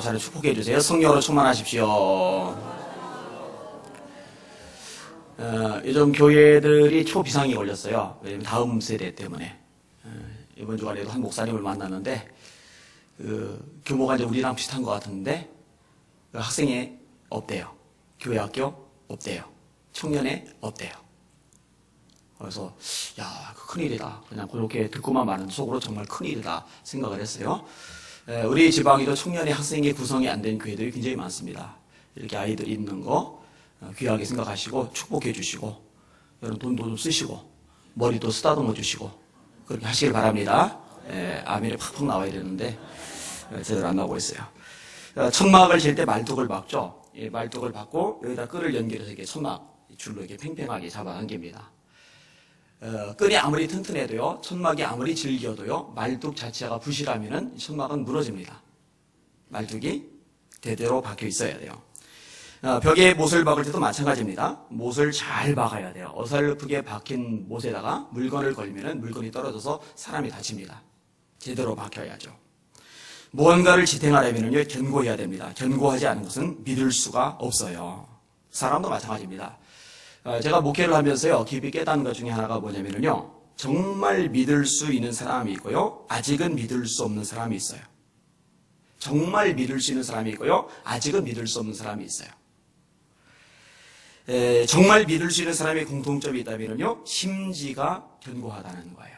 잘 축복해 주세요. 성령으로 충만하십시오. 요즘 교회들이 초비상이 걸렸어요. 왜냐면 다음 세대 때문에. 이번 주간에도 한 목사님을 만났는데 규모가 이제 우리랑 비슷한 것 같은데 학생회 없대요. 교회 학교 없대요. 청년회 없대요. 그래서 큰일이다. 그냥 그렇게 듣고만 마는 속으로 정말 큰일이다 생각을 했어요. 우리 지방에도 청년의 학생회 구성이 안 된 교회들이 굉장히 많습니다. 이렇게 아이들 있는 거 귀하게 생각하시고 축복해 주시고 여러분 돈도 좀 쓰시고 머리도 쓰다듬어 주시고 그렇게 하시길 바랍니다. 아멘이 팍팍 나와야 되는데 제대로 안 나오고 있어요. 천막을 질 때 말뚝을 박죠. 말뚝을 박고 여기다 끈을 연결해서 이렇게 천막 줄로 이렇게 팽팽하게 잡아 당깁니다. 끈이 아무리 튼튼해도요, 천막이 아무리 질겨도요, 말뚝 자체가 부실하면은 천막은 무너집니다. 말뚝이 대대로 박혀 있어야 돼요. 벽에 못을 박을 때도 마찬가지입니다. 못을 잘 박아야 돼요. 어설프게 박힌 못에다가 물건을 걸면은 물건이 떨어져서 사람이 다칩니다. 제대로 박혀야죠. 무언가를 지탱하려면은요, 견고해야 됩니다. 견고하지 않은 것은 믿을 수가 없어요. 사람도 마찬가지입니다. 제가 목회를 하면서요, 깊이 깨닫는 것 중에 하나가 뭐냐면요, 정말 믿을 수 있는 사람이 있고요, 아직은 믿을 수 없는 사람이 있어요. 정말 믿을 수 있는 사람이 있고요, 아직은 믿을 수 없는 사람이 있어요. 정말 믿을 수 있는 사람의 공통점이 있다면요, 심지가 견고하다는 거예요.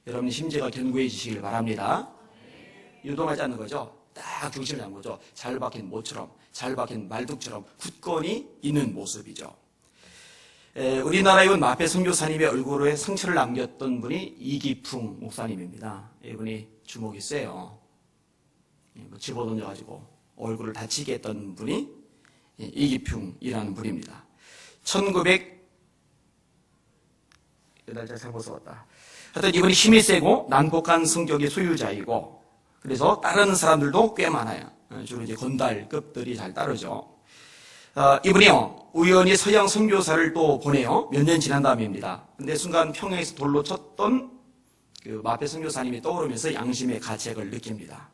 여러분 심지가 견고해지시길 바랍니다. 유동하지 않는 거죠. 딱 중심을 잡는 거죠. 잘 박힌 못처럼, 잘 박힌 말뚝처럼 굳건히 있는 모습이죠. 우리나라의 마페 선교사님의 얼굴에 상처를 남겼던 분이 이기풍 목사님입니다. 이분이 주먹이 세요. 집어던져가지고 얼굴을 다치게 했던 분이 이기풍이라는 분입니다. 날짜 잘못 써왔다. 하여튼 이분이 힘이 세고 난폭한 성격의 소유자이고, 그래서 따르는 사람들도 꽤 많아요. 주로 이제 건달급들이 잘 따르죠. 이분이요, 우연히 서양 선교사를 또 보내요. 몇 년 지난 다음입니다. 근데 순간 평양에서 돌로 쳤던 그 마페 선교사님이 떠오르면서 양심의 가책을 느낍니다.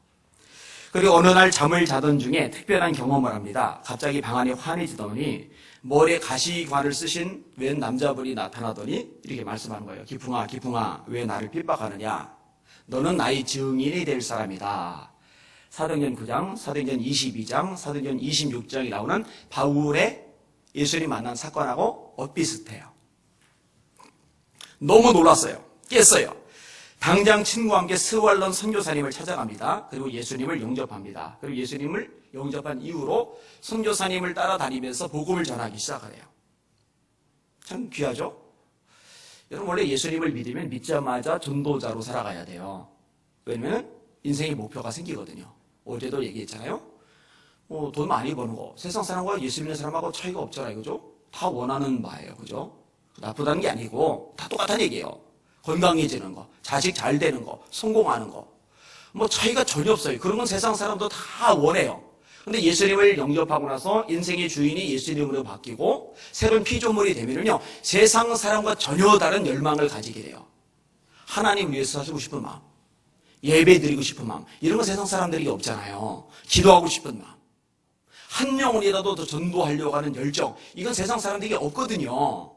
그리고 어느 날 잠을 자던 중에 특별한 경험을 합니다. 갑자기 방 안에 환해지더니 머리에 가시관을 쓰신 웬 남자분이 나타나더니 이렇게 말씀하는 거예요. 기풍아, 기풍아, 왜 나를 핍박하느냐? 너는 나의 증인이 될 사람이다. 사도행전 9장, 사도행전 22장, 사도행전 26장이 나오는 바울의 예수님 만난 사건하고 엇비슷해요. 너무 놀랐어요. 깼어요. 당장 친구와 함께 스왈론 선교사님을 찾아갑니다. 그리고 예수님을 영접합니다. 그리고 예수님을 영접한 이후로 선교사님을 따라다니면서 복음을 전하기 시작하래요. 참 귀하죠? 여러분 원래 예수님을 믿으면 믿자마자 전도자로 살아가야 돼요. 왜냐면 인생의 목표가 생기거든요. 어제도 얘기했잖아요. 돈 많이 버는 거. 세상 사람과 예수 믿는 사람하고 차이가 없잖아요. 그죠? 다 원하는 바예요. 그죠? 나쁘다는 게 아니고 다 똑같은 얘기예요. 건강해지는 거, 자식 잘 되는 거, 성공하는 거. 차이가 전혀 없어요. 그런 건 세상 사람도 다 원해요. 근데 예수님을 영접하고 나서 인생의 주인이 예수님으로 바뀌고 새로운 피조물이 되면요, 세상 사람과 전혀 다른 열망을 가지게 돼요. 하나님 위해서 사시고 싶은 마음, 예배 드리고 싶은 마음, 이런 건 세상 사람들이 없잖아요. 기도하고 싶은 마음, 한 영혼이라도 더 전도하려고 하는 열정, 이건 세상 사람들이 없거든요.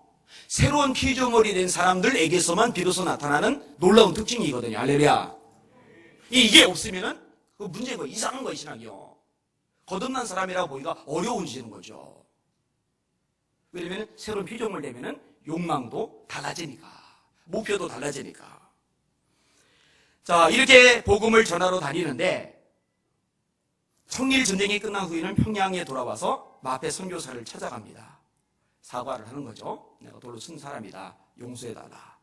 새로운 피조물이 된 사람들에게서만 비로소 나타나는 놀라운 특징이거든요. 할렐루야. 이게 없으면은 그 문제인 거예요. 이상한 거예요, 신앙이요. 거듭난 사람이라고 보기가 어려워지는 거죠. 왜냐면 새로운 피조물 되면은 욕망도 달라지니까, 목표도 달라지니까. 자, 이렇게 복음을 전하러 다니는데 청일 전쟁이 끝난 후에는 평양에 돌아와서 마페 선교사를 찾아갑니다. 사과를 하는 거죠. 내가 돌로 친 사람이다. 용서해달라.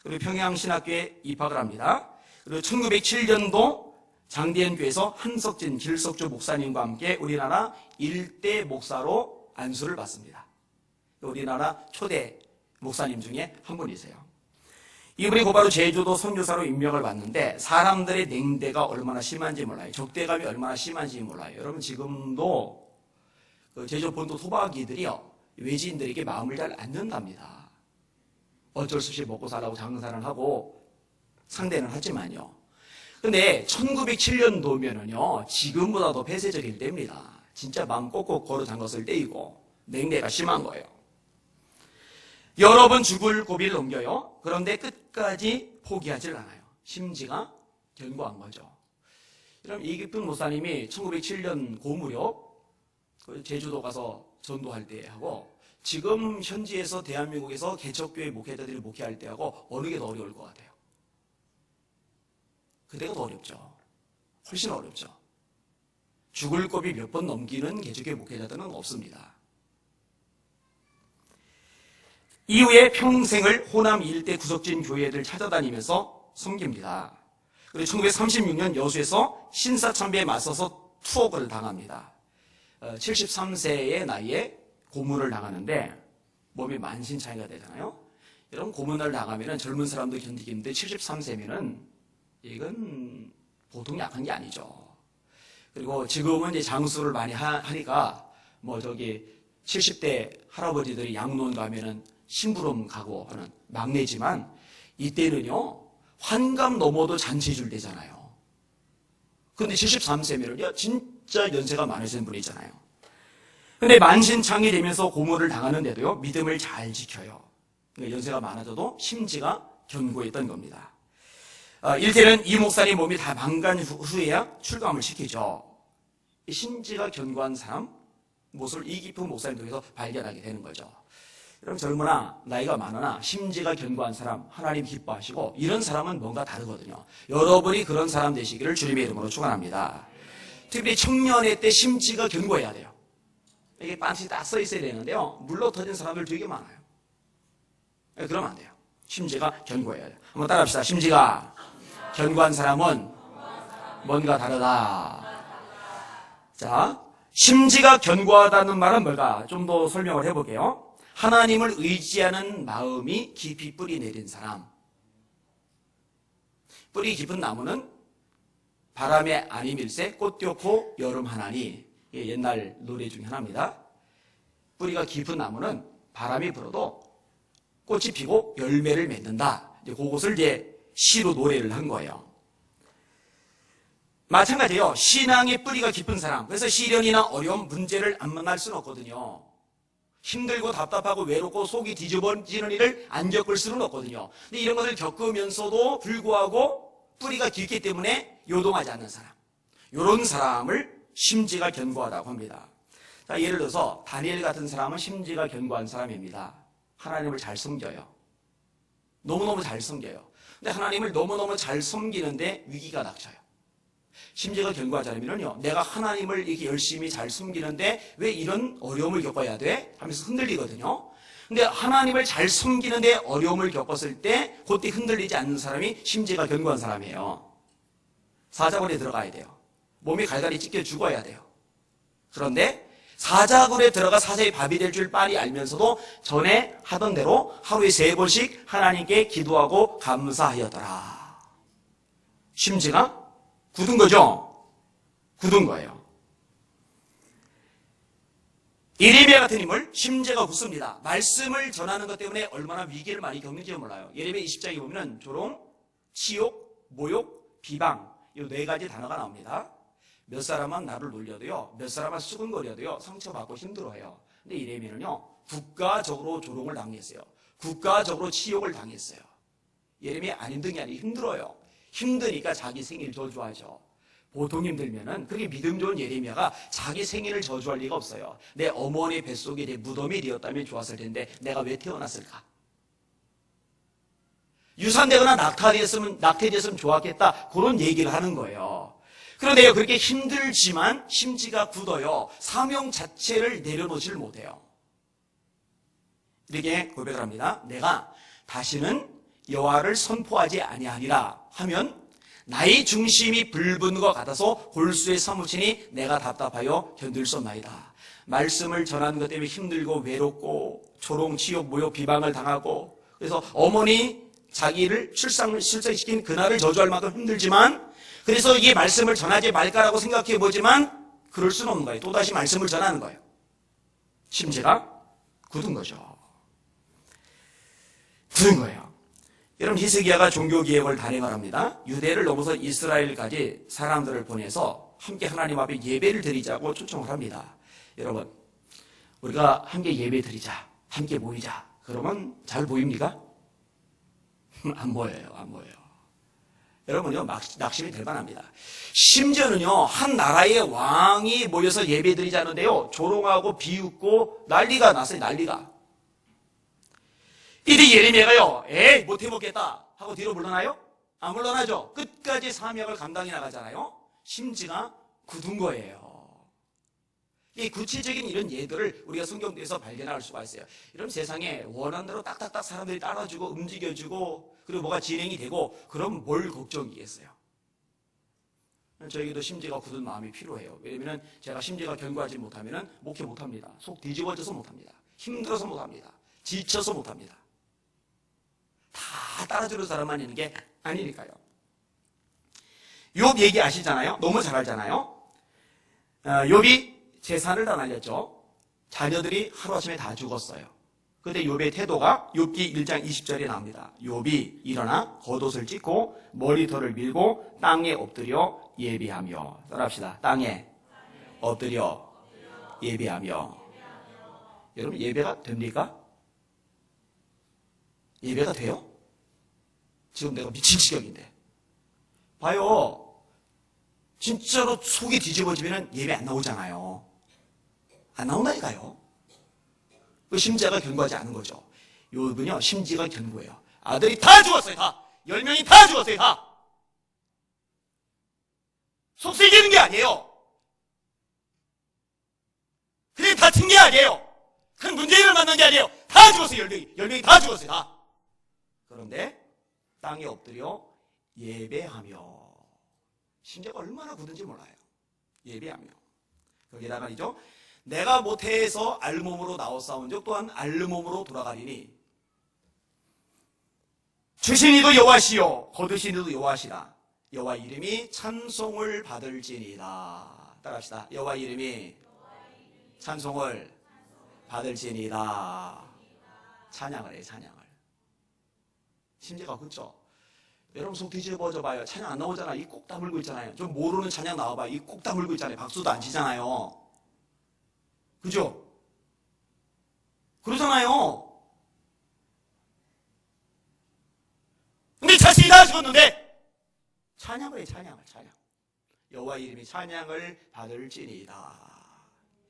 그리고 평양신학교에 입학을 합니다. 그리고 1907년도 장대현교에서 한석진 길석주 목사님과 함께 우리나라 일대 목사로 안수를 받습니다. 우리나라 초대 목사님 중에 한 분이세요. 이분이 곧바로 제주도 선교사로 임명을 받는데 사람들의 냉대가 얼마나 심한지 몰라요. 적대감이 얼마나 심한지 몰라요. 여러분 지금도 제주 본도 토박이들이요, 외지인들에게 마음을 잘 안 연답니다. 어쩔 수 없이 먹고 살라고 장사를 하고 상대는 하지만요. 근데 1907년도면은요, 지금보다 더 폐쇄적일 때입니다. 진짜 마음 꼭꼭 걸어 잠갔을 때이고, 냉대가 심한 거예요. 여러 번 죽을 고비를 넘겨요. 그런데 끝까지 포기하질 않아요. 심지가 견고한 거죠. 그럼 이기쁜 목사님이 1907년 고무렵 제주도 가서 전도할 때 하고 지금 현지에서 대한민국에서 개척교회 목회자들이 목회할 때하고 어느 게 더 어려울 것 같아요? 그때가 더 어렵죠. 훨씬 어렵죠. 죽을 고비 몇 번 넘기는 개척교회 목회자들은 없습니다. 이후에 평생을 호남 일대 구석진 교회들 찾아다니면서 섬깁니다. 그리고 1936년 여수에서 신사참배에 맞서서 투옥을 당합니다. 73세의 나이에 고문을 당하는데 몸이 만신창이가 되잖아요. 이런 고문을 당하면 젊은 사람도 견디기 힘든데 73세면은 이건 보통 약한 게 아니죠. 그리고 지금은 이제 장수를 많이 하니까 70대 할아버지들이 양로원 가면은 심부름 가고 하는 막내지만 이때는요 환갑 넘어도 잔치줄 때잖아요. 근데 73세면은요 진짜 연세가 많으신 분이잖아요. 근데 만신창이 되면서 고문을 당하는데도요 믿음을 잘 지켜요. 그러니까 연세가 많아져도 심지가 견고했던 겁니다. 일테는 이 목사님 몸이 다 망간 후에야 출감을 시키죠. 심지가 견고한 사람 모습을 이 깊은 목사님 통해서 발견하게 되는 거죠. 그럼 젊으나 나이가 많으나 심지가 견고한 사람 하나님 기뻐하시고 이런 사람은 뭔가 다르거든요. 여러분이 그런 사람 되시기를 주님의 이름으로 축원합니다. 특히 청년의 때 심지가 견고해야 돼요. 이게 빤히 딱 써 있어야 되는데요. 물러 터진 사람들 되게 많아요. 그러면 안 돼요. 심지가 견고해야 돼요. 한번 따라합시다. 심지가 견고한 사람은 뭔가 다르다. 자, 심지가 견고하다는 말은 뭘까? 좀 더 설명을 해볼게요. 하나님을 의지하는 마음이 깊이 뿌리 내린 사람. 뿌리 깊은 나무는 바람에 안 이밀새 꽃 띄었고 여름 하나니. 옛날 노래 중에 하나입니다. 뿌리가 깊은 나무는 바람이 불어도 꽃이 피고 열매를 맺는다. 그것을 이제 시로 노래를 한 거예요. 마찬가지예요. 신앙의 뿌리가 깊은 사람. 그래서 시련이나 어려움, 문제를 안 만날 수는 없거든요. 힘들고 답답하고 외롭고 속이 뒤집어지는 일을 안 겪을 수는 없거든요. 근데 이런 것을 겪으면서도 불구하고 뿌리가 깊기 때문에 요동하지 않는 사람. 이런 사람을 심지가 견고하다고 합니다. 자, 예를 들어서 다니엘 같은 사람은 심지가 견고한 사람입니다. 하나님을 잘 섬겨요. 너무너무 잘 섬겨요. 근데 하나님을 너무너무 잘 섬기는데 위기가 닥쳐요. 심지가 견고하지 않으면요, 내가 하나님을 이렇게 열심히 잘 섬기는데 왜 이런 어려움을 겪어야 돼? 하면서 흔들리거든요. 근데 하나님을 잘 섬기는데 어려움을 겪었을 때 그때 흔들리지 않는 사람이 심지가 견고한 사람이에요. 사자굴에 들어가야 돼요. 몸이 갈갈이 찢겨 죽어야 돼요. 그런데 사자굴에 들어가 사자의 밥이 될 줄 뻔히 알면서도 전에 하던 대로 하루에 3번씩 하나님께 기도하고 감사하였더라. 심지가 굳은 거죠? 굳은 거예요. 예레미야 같은 인물, 심지가 굳습니다. 말씀을 전하는 것 때문에 얼마나 위기를 많이 겪는지 몰라요. 예레미야 20장에 보면 조롱, 치욕, 모욕, 비방 이 4가지 단어가 나옵니다. 몇 사람은 나를 놀려도요, 몇 사람은 수근거려도요 상처받고 힘들어해요. 근데 예레미야는요 국가적으로 조롱을 당했어요. 국가적으로 치욕을 당했어요. 예레미야 안 힘든 게 아니라 힘들어요. 힘드니까 자기 생일을 저주하죠. 보통 힘들면은 그렇게 믿음 좋은 예레미야가 자기 생일을 저주할 리가 없어요. 내 어머니 뱃속에 내 무덤이 되었다면 좋았을 텐데 내가 왜 태어났을까? 유산되거나 낙태되었으면 좋았겠다. 그런 얘기를 하는 거예요. 그런데요, 그렇게 힘들지만 심지가 굳어요. 사명 자체를 내려놓지를 못해요. 이렇게 고백을 합니다. 내가 다시는 여호와를 선포하지 아니하리라 하면 나의 중심이 붉은 것 같아서 골수에 사무치니 내가 답답하여 견딜 수 없나이다. 말씀을 전하는 것 때문에 힘들고 외롭고 조롱, 치욕, 모욕, 비방을 당하고 그래서 어머니 자기를 출산시킨 그날을 저주할 만큼 힘들지만 그래서 이게 말씀을 전하지 말까라고 생각해 보지만 그럴 수는 없는 거예요. 또다시 말씀을 전하는 거예요. 심지가 굳은 거죠. 굳은 거예요. 여러분, 히스기야가 종교개혁을 단행을 합니다. 유대를 넘어서 이스라엘까지 사람들을 보내서 함께 하나님 앞에 예배를 드리자고 초청을 합니다. 여러분, 우리가 함께 예배 드리자, 함께 모이자, 그러면 잘 보입니까? 안 보여요, 안 보여요. 여러분요, 낙심이 될 만합니다. 심지어는요, 한 나라의 왕이 모여서 예배 드리자는데요, 조롱하고 비웃고 난리가 났어요, 난리가. 이때 예레미야가요, 에이, 못해먹겠다 하고 뒤로 물러나요? 안 물러나죠. 끝까지 사명을 감당해 나가잖아요. 심지가 굳은 거예요. 이 구체적인 이런 예들을 우리가 성경에서 발견할 수가 있어요. 이런 세상에 원하는 대로 딱딱딱 사람들이 따라주고 움직여주고 그리고 뭐가 진행이 되고 그럼 뭘 걱정이겠어요. 저에게도 심지가 굳은 마음이 필요해요. 왜냐하면 제가 심지가 견고하지 못하면 목회 못합니다. 속 뒤집어져서 못합니다. 힘들어서 못합니다. 지쳐서 못합니다. 다 따라주는 사람만 있는 게 아니니까요. 욥 얘기 아시잖아요. 너무 잘 알잖아요. 욥이 재산을 다 날렸죠. 자녀들이 하루아침에 다 죽었어요. 그때 욥의 태도가 욥기 1장 20절에 나옵니다. 욥이 일어나 겉옷을 찢고 머리털을 밀고 땅에 엎드려 예배하며. 따라합시다. 땅에 엎드려 예배하며. 여러분, 예배가 됩니까? 예배가 돼요? 지금 내가 미친 지경인데. 봐요. 진짜로 속이 뒤집어지면 예배 안 나오잖아요. 안 나온다니까요. 그 심지가 견고하지 않은 거죠. 욥은요, 심지가 견고해요. 아들이 다 죽었어요, 다. 10명이 다 죽었어요, 다. 속썩이는 게 아니에요. 그냥 다친 게 아니에요. 큰 문제를 만난 게 아니에요. 다 죽었어요, 10명이. 10명이 다 죽었어요, 다. 그런데 땅에 엎드려 예배하며. 심지가 얼마나 굳은지 몰라요. 예배하며. 거기다가 말이죠. 내가 모태에서 알몸으로 나오사온즉 또한 알몸으로 돌아가리니 주신 이도 여호와시요 거두신 이도 여호와시라. 여호와 이름이 찬송을 받을지니라. 따라합시다. 여호와 이름이 찬송을 받을지니라. 찬양을 해요, 찬양을. 심지가 그렇죠. 여러분 속 뒤집어져 봐요. 찬양 안 나오잖아. 이 꼭 다물고 있잖아요. 좀 모르는 찬양 나와봐. 이 꼭 다물고 있잖아요. 박수도 안 치잖아요. 그죠? 그러잖아요. 근데 자신이 다 죽었는데 찬양을 해, 찬양을, 찬양. 여호와 이름이 찬양을 받을지니이다.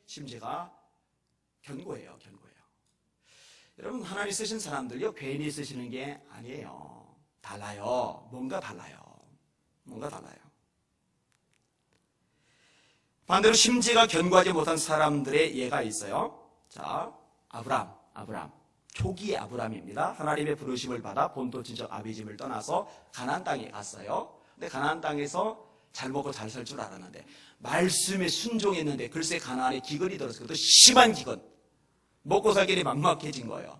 심지가 견고해요, 견고해요. 여러분, 하나님 쓰신 사람들요, 괜히 쓰시는 게 아니에요. 달라요. 뭔가 달라요. 뭔가 달라요. 반대로 심지가 견고하지 못한 사람들의 예가 있어요. 자, 아브람. 초기의 아브람입니다. 하나님의 부르심을 받아 본토 친척 아비집을 떠나서 가나안 땅에 갔어요. 근데 가나안 땅에서 잘 먹고 잘 살 줄 알았는데 말씀에 순종했는데 글쎄 가나안에 기근이 들었어요. 또 심한 기근. 먹고 살길이 막막해진 거예요.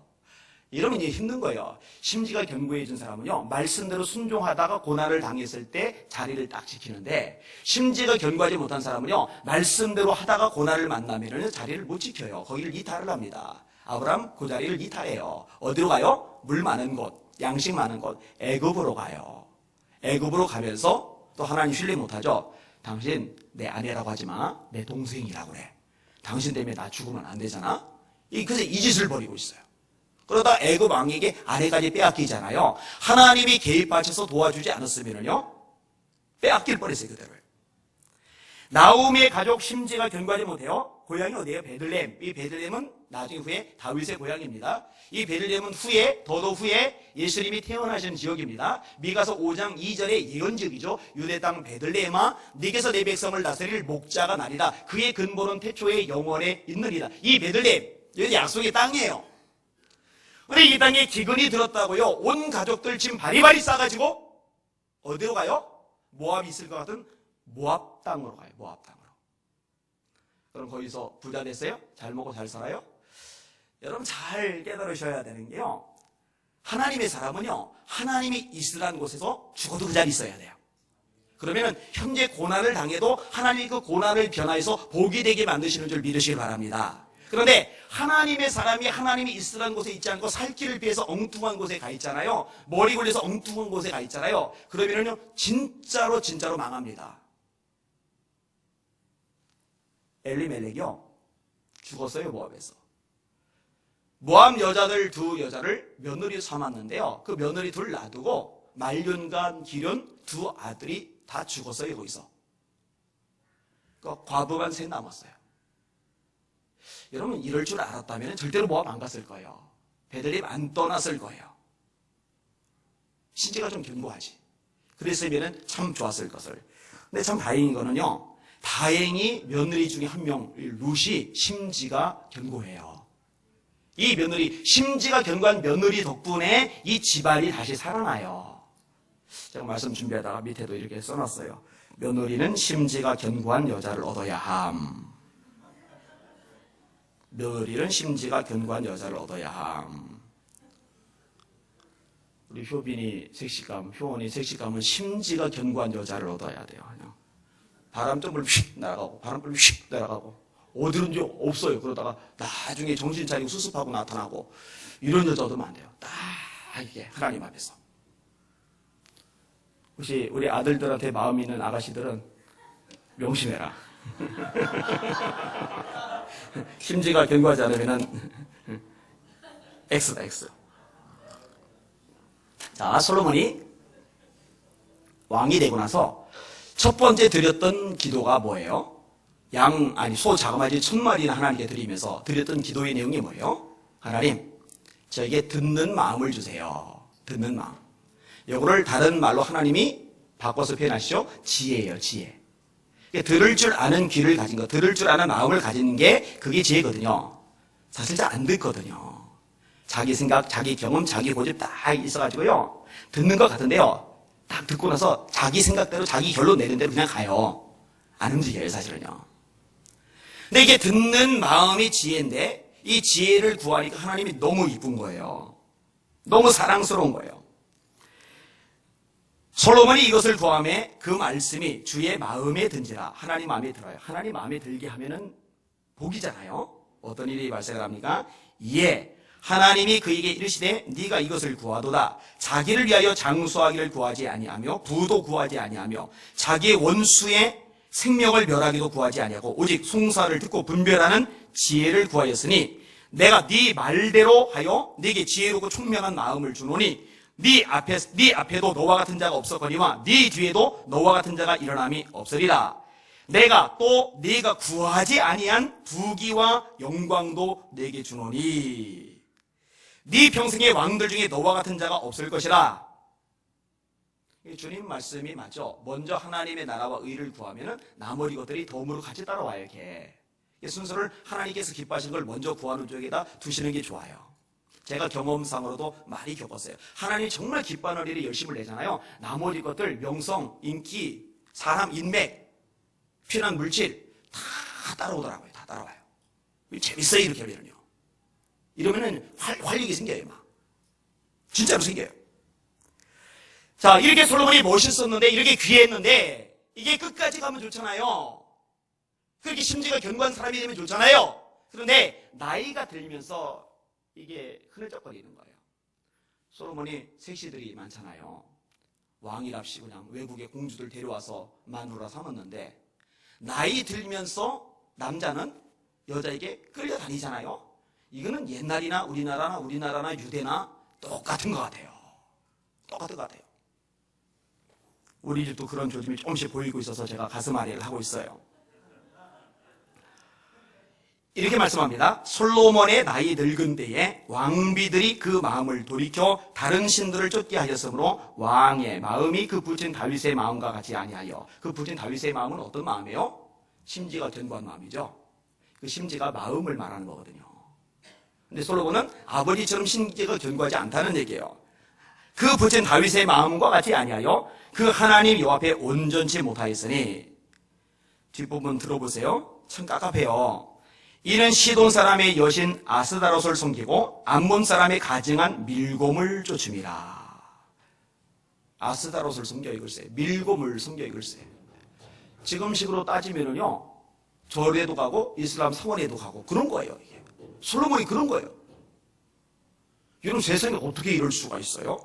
이러면 힘든 거예요. 심지가 견고해진 사람은요, 말씀대로 순종하다가 고난을 당했을 때 자리를 딱 지키는데, 심지가 견고하지 못한 사람은요, 말씀대로 하다가 고난을 만나면 자리를 못 지켜요. 거기를 이탈을 합니다. 아브람 그 자리를 이탈해요. 어디로 가요? 물 많은 곳, 양식 많은 곳, 애굽으로 가요. 애굽으로 가면서 또 하나님 신뢰 못하죠. 당신 내 아내라고 하지 마. 내 동생이라고 그래. 당신 때문에 나 죽으면 안 되잖아. 그래서 이 짓을 벌이고 있어요. 그러다 애굽 왕에게 아내까지 빼앗기잖아요. 하나님이 개입하셔서 도와주지 않았으면요, 빼앗길 뻔했어요, 그대를. 나오미의 가족 심지가 견고하지 못해요. 고향이 어디예요? 베들레헴. 이 베들레헴은 나중에 후에 다윗의 고향입니다. 이 베들레헴은 더더 후에 예수님이 태어나신 지역입니다. 미가서 5장 2절의 예언 지역이죠. 유대 땅 베들레헴아, 네게서 내 백성을 다스릴 목자가 나리라. 그의 근본은 태초에 영원에 있느니라. 이 베들레헴, 여기 약속의 땅이에요. 근데 이 땅에 기근이 들었다고요. 온 가족들 짐 바리바리 싸가지고 어디로 가요? 모압이 있을 것 같은 모압 땅으로 가요. 모압 땅으로. 그럼 거기서 부자 됐어요? 잘 먹고 잘 살아요? 여러분 잘 깨달으셔야 되는 게요, 하나님의 사람은요, 하나님이 있으라는 곳에서 죽어도 그 자리에 있어야 돼요. 그러면 현재 고난을 당해도 하나님이 그 고난을 변화해서 복이 되게 만드시는 줄 믿으시기 바랍니다. 그런데 하나님의 사람이 하나님이 있으라는 곳에 있지 않고 살 길을 피해서 엉뚱한 곳에 가 있잖아요. 머리 굴려서 엉뚱한 곳에 가 있잖아요. 그러면은요, 진짜로 망합니다. 엘리멜렉이요, 죽었어요, 모압에서. 모압 여자들 두 여자를 며느리 삼았는데요. 그 며느리 둘 놔두고 말륜과 기륜 두 아들이 다 죽었어요, 거기서. 과부만 셋 남았어요. 여러분, 이럴 줄 알았다면 절대로 모압 안 갔을 거예요. 베들레헴 안 떠났을 거예요. 심지가 좀 견고하지. 그랬으면 참 좋았을 것을. 근데 참 다행인 거는요, 다행히 며느리 중에 한 명, 룻이 심지가 견고해요. 이 며느리, 심지가 견고한 며느리 덕분에 이 집안이 다시 살아나요. 제가 말씀 준비하다가 밑에도 이렇게 써놨어요. 며느리는 심지가 견고한 여자를 얻어야 함. 며느리는 심지가 견고한 여자를 얻어야 함. 우리 효빈이 색시감, 효원이 색시감은 심지가 견고한 여자를 얻어야 돼요. 그냥 바람점을 휙 날아가고, 바람점을 휙 날아가고, 어디든지 없어요. 그러다가 나중에 정신 차리고 수습하고 나타나고, 이런 여자 얻으면 안 돼요. 딱 이게 하나님 앞에서. 혹시 우리 아들들한테 마음 있는 아가씨들은 명심해라. 심지가 견고하지 않으면은 X다, X. 자, 솔로몬이 왕이 되고 나서 첫 번째 드렸던 기도가 뭐예요? 소 자그마치 1000마리나 하나님께 드리면서 드렸던 기도의 내용이 뭐예요? 하나님, 저에게 듣는 마음을 주세요. 듣는 마음. 이거를 다른 말로 하나님이 바꿔서 표현하시죠. 지혜예요, 지혜. 들을 줄 아는 귀를 가진 것, 들을 줄 아는 마음을 가진 게 그게 지혜거든요. 사실 잘 안 듣거든요. 자기 생각, 자기 경험, 자기 고집 딱 있어가지고요, 듣는 것 같은데요, 딱 듣고 나서 자기 생각대로 자기 결론 내는 대로 그냥 가요. 안 움직여요, 사실은요. 근데 이게 듣는 마음이 지혜인데, 이 지혜를 구하니까 하나님이 너무 이쁜 거예요. 너무 사랑스러운 거예요. 솔로몬이 이것을 구함에 그 말씀이 주의 마음에 든지라. 하나님 마음에 들어요. 하나님 마음에 들게 하면은 복이잖아요. 어떤 일이 발생을 합니까? 이에 하나님이 그에게 이르시되 네가 이것을 구하도다. 자기를 위하여 장수하기를 구하지 아니하며 부도 구하지 아니하며 자기의 원수의 생명을 멸하기도 구하지 아니하고 오직 송사를 듣고 분별하는 지혜를 구하였으니 내가 네 말대로 하여 네게 지혜롭고 총명한 마음을 주노니 네 앞에도 너와 같은 자가 없었거니와 네 뒤에도 너와 같은 자가 일어남이 없으리라. 내가 또 네가 구하지 아니한 부귀와 영광도 네게 주노니 네 평생의 왕들 중에 너와 같은 자가 없을 것이라. 주님 말씀이 맞죠. 먼저 하나님의 나라와 의를 구하면은 나머지 것들이 덤으로 같이 따라와요. 이렇게 순서를 하나님께서 기뻐하시는 걸 먼저 구하는 쪽에다 두시는 게 좋아요. 제가 경험상으로도 많이 겪었어요. 하나님이 정말 기뻐하는 일에 열심을 내잖아요. 나머지 것들, 명성, 인기, 사람, 인맥, 필요한 물질 다 따라오더라고요. 다 따라와요. 재밌어요, 이렇게 하면요. 이러면은 활력이 생겨요, 막. 진짜로 생겨요. 자, 이렇게 솔로몬이 멋있었는데, 이렇게 귀했는데, 이게 끝까지 가면 좋잖아요. 그렇게 심지가 견고한 사람이 되면 좋잖아요. 그런데 나이가 들면서 이게 흐느적거리는 거예요. 솔로몬이 색시들이 많잖아요. 왕이랍시고 그냥 외국의 공주들 데려와서 마누라 삼았는데 나이 들면서 남자는 여자에게 끌려다니잖아요. 이거는 옛날이나 우리나라나 유대나 똑같은 것 같아요. 똑같은 것 같아요. 우리 집도 그런 조짐이 조금씩 보이고 있어서 제가 가슴 아래를 하고 있어요. 이렇게 말씀합니다. 솔로몬의 나이 늙은 때에 왕비들이 그 마음을 돌이켜 다른 신들을 쫓게 하였으므로 왕의 마음이 그 부친 다윗의 마음과 같이 아니하여. 그 부친 다윗의 마음은 어떤 마음이에요? 심지가 견고한 마음이죠. 그 심지가 마음을 말하는 거거든요. 근데 솔로몬은 아버지처럼 심지가 견고하지 않다는 얘기예요. 그 부친 다윗의 마음과 같이 아니하여 그 하나님 여호와 앞에 온전치 못하였으니. 뒷부분 들어보세요. 참 깝깝해요. 이는 시돈 사람의 여신 아스다롯을 섬기고 암몬 사람의 가증한 밀곰을 쫓음이라. 아스다롯을 섬겨 이글세. 밀곰을 섬겨 이글세. 지금식으로 따지면은요, 절에도 가고 이슬람 사원에도 가고 그런 거예요. 이게. 솔로몬이 그런 거예요. 여러분 세상에 어떻게 이럴 수가 있어요?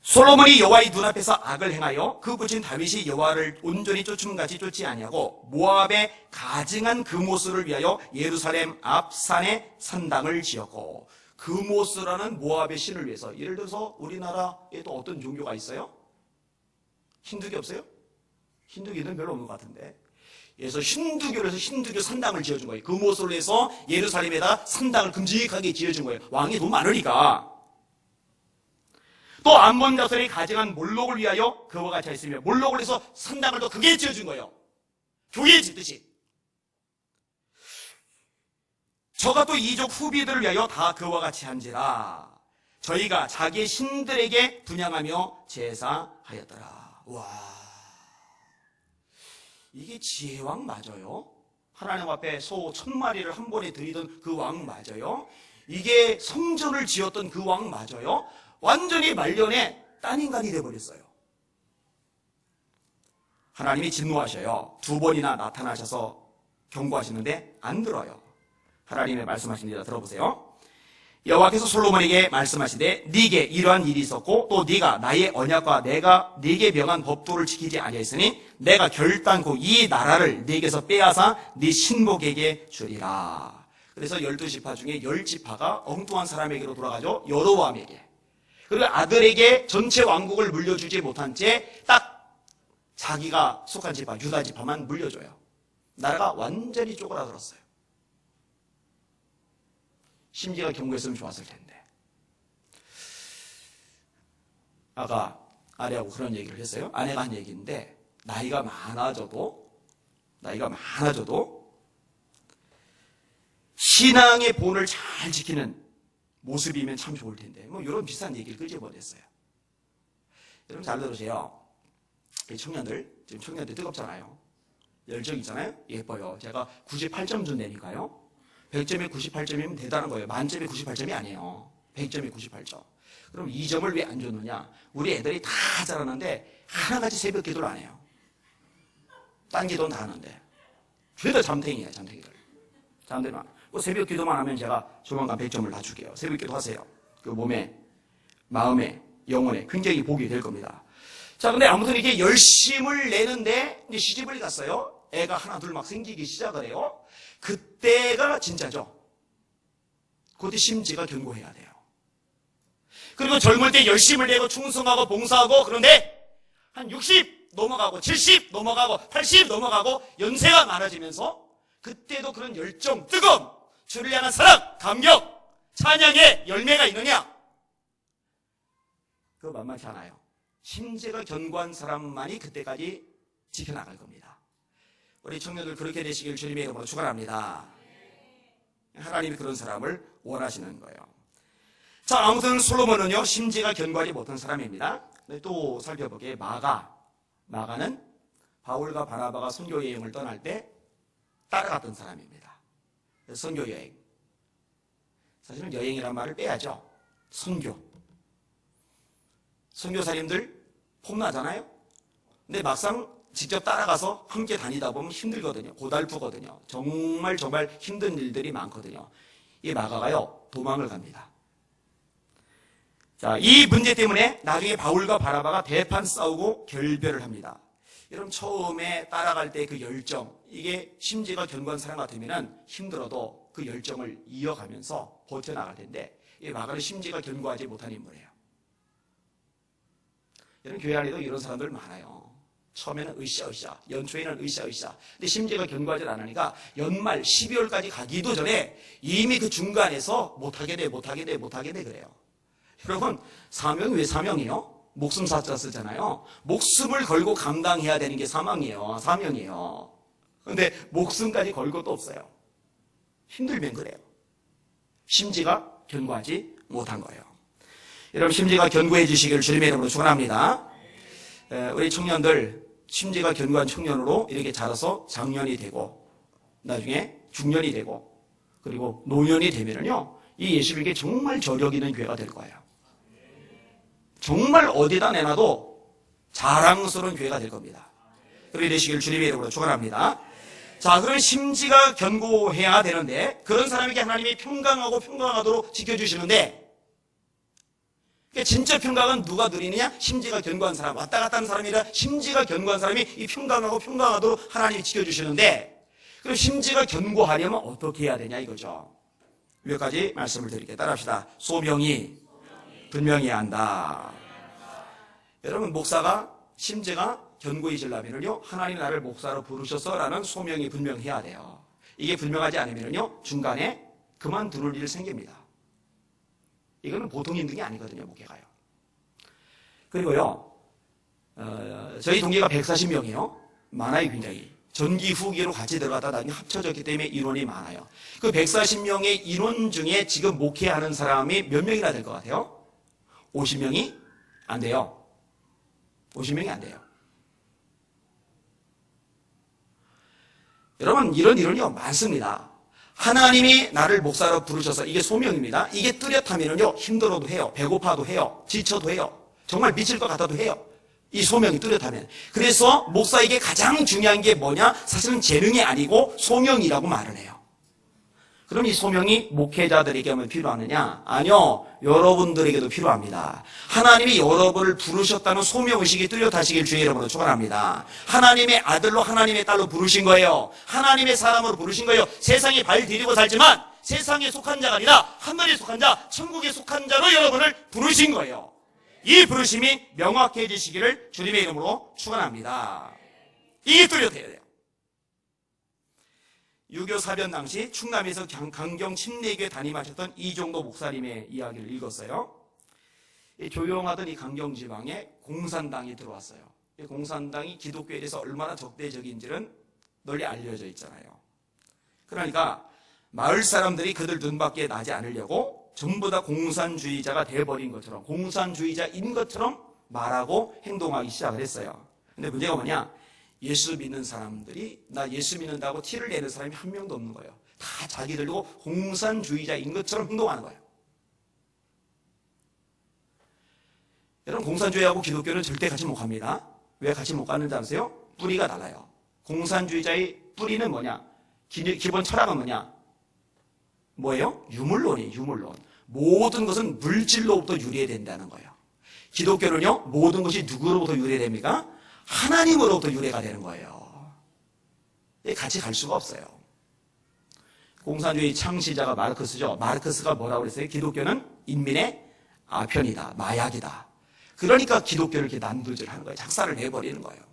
솔로몬이 여호와의 눈앞에서 악을 행하여 그 부친 다윗이 여호와를 온전히 쫓음같이 쫓지 아니하고 모압의 가증한 그모스를 위하여 예루살렘 앞 산에 산당을 지었고, 그모스라는 모압의 신을 위해서. 예를 들어서 우리나라에 또 어떤 종교가 있어요? 힌두교 없어요? 힌두교는 별로 없는 것 같은데. 그래서 힌두교를 해서 힌두교 산당을 지어준 거예요. 그모스를 해서 예루살렘에다 산당을 큼직하게 지어준 거예요. 왕이 돈 많으니까. 또 암몬 자손이 가증한 몰록을 위하여 그와 같이 했으며, 몰록을 해서 산당을 더 크게 지어준 거예요. 교회 짓듯이. 저가 또 이족 후비들을 위하여 다 그와 같이 한지라. 저희가 자기 신들에게 분향하며 제사하였더라. 와, 이게 지혜왕 맞아요? 하나님 앞에 소 1000마리를 한 번에 드리던 그 왕 맞아요? 이게 성전을 지었던 그 왕 맞아요? 완전히 말년에 딴 인간이 되어버렸어요. 하나님이 진노하셔요. 2번이나 나타나셔서 경고하시는데 안 들어요. 하나님의 말씀하십니다. 들어보세요. 여호와께서 솔로몬에게 말씀하시되 네게 이러한 일이 있었고 또 네가 나의 언약과 내가 네게 명한 법도를 지키지 아니하였으니 내가 결단코 이 나라를 네게서 빼앗아 네 신복에게 주리라. 그래서 12지파 중에 10지파가 엉뚱한 사람에게로 돌아가죠. 여로보암에게. 그리고 아들에게 전체 왕국을 물려주지 못한 채 딱 자기가 속한 지파, 유다 지파만 물려줘요. 나라가 완전히 쪼그라들었어요. 심지가 경고했으면 좋았을 텐데. 아까 아내하고 그런 얘기를 했어요. 아내가 한 얘기인데, 나이가 많아져도 신앙의 본을 잘 지키는 모습이면 참 좋을 텐데, 뭐 이런 비슷한 얘기를 끄집어냈어요. 여러분 잘 들으세요. 이 청년들, 지금 청년들 뜨겁잖아요. 열정 있잖아요. 예뻐요. 제가 98점 준다니까요. 100점에 98점이면 대단한 거예요. 만점에 98점이 아니에요. 100점에 98점. 그럼 2점을 왜 안 줬느냐? 우리 애들이 다 잘하는데 하나같이 새벽 기도를 안 해요. 딴 기도는 다 하는데. 죄다 잠탱이에요, 잠탱이들. 잠탱이만. 뭐 새벽 기도만 하면 제가 조만간 100점을 다 줄게요. 새벽 기도 하세요. 그 몸에, 마음에, 영혼에 굉장히 복이 될 겁니다. 자, 근데 아무튼 이렇게 열심을 내는데 이제 시집을 갔어요. 애가 하나 둘 막 생기기 시작을 해요. 그때가 진짜죠. 그때 심지가 견고해야 돼요. 그리고 젊을 때 열심을 내고 충성하고 봉사하고, 그런데 한 60 넘어가고 70 넘어가고 80 넘어가고 연세가 많아지면서 그때도 그런 열정, 뜨거움, 주를 향한 사랑, 감격, 찬양의 열매가 있느냐? 그거 만만치 않아요. 심지가 견고한 사람만이 그때까지 지켜나갈 겁니다. 우리 청년들 그렇게 되시길 주님의 이름으로 축원합니다. 하나님이 그런 사람을 원하시는 거예요. 자, 아무튼 솔로몬은요, 심지가 견고하지 못한 사람입니다. 또 살펴보기에 마가는 바울과 바나바가 선교 여행을 떠날 때 따라갔던 사람입니다. 선교 여행. 사실은 여행이란 말을 빼야죠. 선교사님들 폼나잖아요. 근데 막상 직접 따라가서 함께 다니다 보면 힘들거든요. 고달프거든요. 정말 힘든 일들이 많거든요. 이 마가가요, 도망을 갑니다. 자, 이 문제 때문에 나중에 바울과 바나바가 대판 싸우고 결별을 합니다. 여러분, 처음에 따라갈 때 그 열정, 이게 심지가 견고한 사람 같으면 힘들어도 그 열정을 이어가면서 버텨나갈 텐데, 이 마가는 심지가 견고하지 못한 인물이에요. 여러분, 교회 안에도 이런 사람들 많아요. 처음에는 으쌰으쌰, 연초에는 으쌰으쌰. 근데 심지가 견고하지 않으니까 연말 12월까지 가기도 전에 이미 그 중간에서 못하게 돼 그래요. 여러분, 사명이 왜 사명이에요? 목숨 사자 쓰잖아요. 목숨을 걸고 감당해야 되는 게 사명이에요. 그런데 목숨까지 걸 것도 없어요. 힘들면 그래요. 심지가 견고하지 못한 거예요. 여러분, 심지가 견고해지시기를 주님의 이름으로 축원합니다. 우리 청년들, 심지가 견고한 청년으로 이렇게 자라서 장년이 되고 나중에 중년이 되고 그리고 노년이 되면은요, 이 예수님께 정말 저력 있는 교회가 될 거예요. 정말 어디다 내놔도 자랑스러운 교회가 될 겁니다. 그렇게 되시길 주님의 이름으로 축원합니다. 자, 그러면 심지가 견고해야 되는데 그런 사람에게 하나님이 평강하고 평강하도록 지켜주시는데, 그러니까 진짜 평강은 누가 누리느냐? 심지가 견고한 사람, 왔다 갔다 하는 사람이라 심지가 견고한 사람이 이 평강하고 평강하도록 하나님이 지켜주시는데, 그럼 심지가 견고하려면 어떻게 해야 되냐 이거죠. 몇 가지 말씀을 드릴게요. 따라합시다. 소명이 분명해야 한다. 여러분, 목사가 심지가 견고해지려면요, 하나님 나를 목사로 부르셔서라는 소명이 분명해야 돼요. 이게 분명하지 않으면요, 중간에 그만두는 일이 생깁니다. 이거는 보통 힘든 게 아니거든요, 목회가요. 그리고요, 저희 동기가 140명이에요. 많아요, 굉장히. 전기 후기로 같이 들어갔다 나중에 합쳐졌기 때문에 인원이 많아요. 그 140명의 인원 중에 지금 목회하는 사람이 몇 명이나 될 것 같아요? 50명이 안 돼요. 50명이 안 돼요. 여러분, 이런 일은요, 많습니다. 하나님이 나를 목사로 부르셔서, 이게 소명입니다. 이게 뚜렷하면요, 힘들어도 해요. 배고파도 해요. 지쳐도 해요. 정말 미칠 것 같아도 해요. 이 소명이 뚜렷하면. 그래서 목사에게 가장 중요한 게 뭐냐? 사실은 재능이 아니고 소명이라고 말을 해요. 그럼 이 소명이 목회자들에게만 필요하느냐? 아니요. 여러분들에게도 필요합니다. 하나님이 여러분을 부르셨다는 소명의식이 뚜렷하시길 주의 이름으로 축원합니다. 하나님의 아들로 하나님의 딸로 부르신 거예요. 하나님의 사람으로 부르신 거예요. 세상에 발 디디고 살지만 세상에 속한 자가 아니라 하늘에 속한 자, 천국에 속한 자로 여러분을 부르신 거예요. 이 부르심이 명확해지시기를 주님의 이름으로 축원합니다. 이게 뚜렷해야 돼요. 유교 사변 당시 충남에서 강경 침례교회 담임하셨던 이종도 목사님의 이야기를 읽었어요. 조용하던 이 강경 지방에 공산당이 들어왔어요. 이 공산당이 기독교에 대해서 얼마나 적대적인지는 널리 알려져 있잖아요. 그러니까 마을 사람들이 그들 눈밖에 나지 않으려고 전부 다 공산주의자가 돼버린 것처럼, 공산주의자인 것처럼 말하고 행동하기 시작을 했어요. 근데 문제가 뭐냐? 예수 믿는 사람들이, 나 예수 믿는다고 티를 내는 사람이 한 명도 없는 거예요. 다 자기들도 공산주의자인 것처럼 행동하는 거예요. 여러분, 공산주의하고 기독교는 절대 같이 못 갑니다. 왜 같이 못 가는지 아세요? 뿌리가 달라요. 공산주의자의 뿌리는 뭐냐? 기본 철학은 뭐냐? 뭐예요? 유물론이에요. 유물론. 모든 것은 물질로부터 유래된다는 거예요. 기독교는요, 모든 것이 누구로부터 유래됩니까? 하나님으로부터 유래가 되는 거예요. 같이 갈 수가 없어요. 공산주의 창시자가 마르크스죠. 마르크스가 뭐라고 그랬어요? 기독교는 인민의 아편이다, 마약이다. 그러니까 기독교를 이렇게 난도질하는 거예요. 작사를 내버리는 거예요.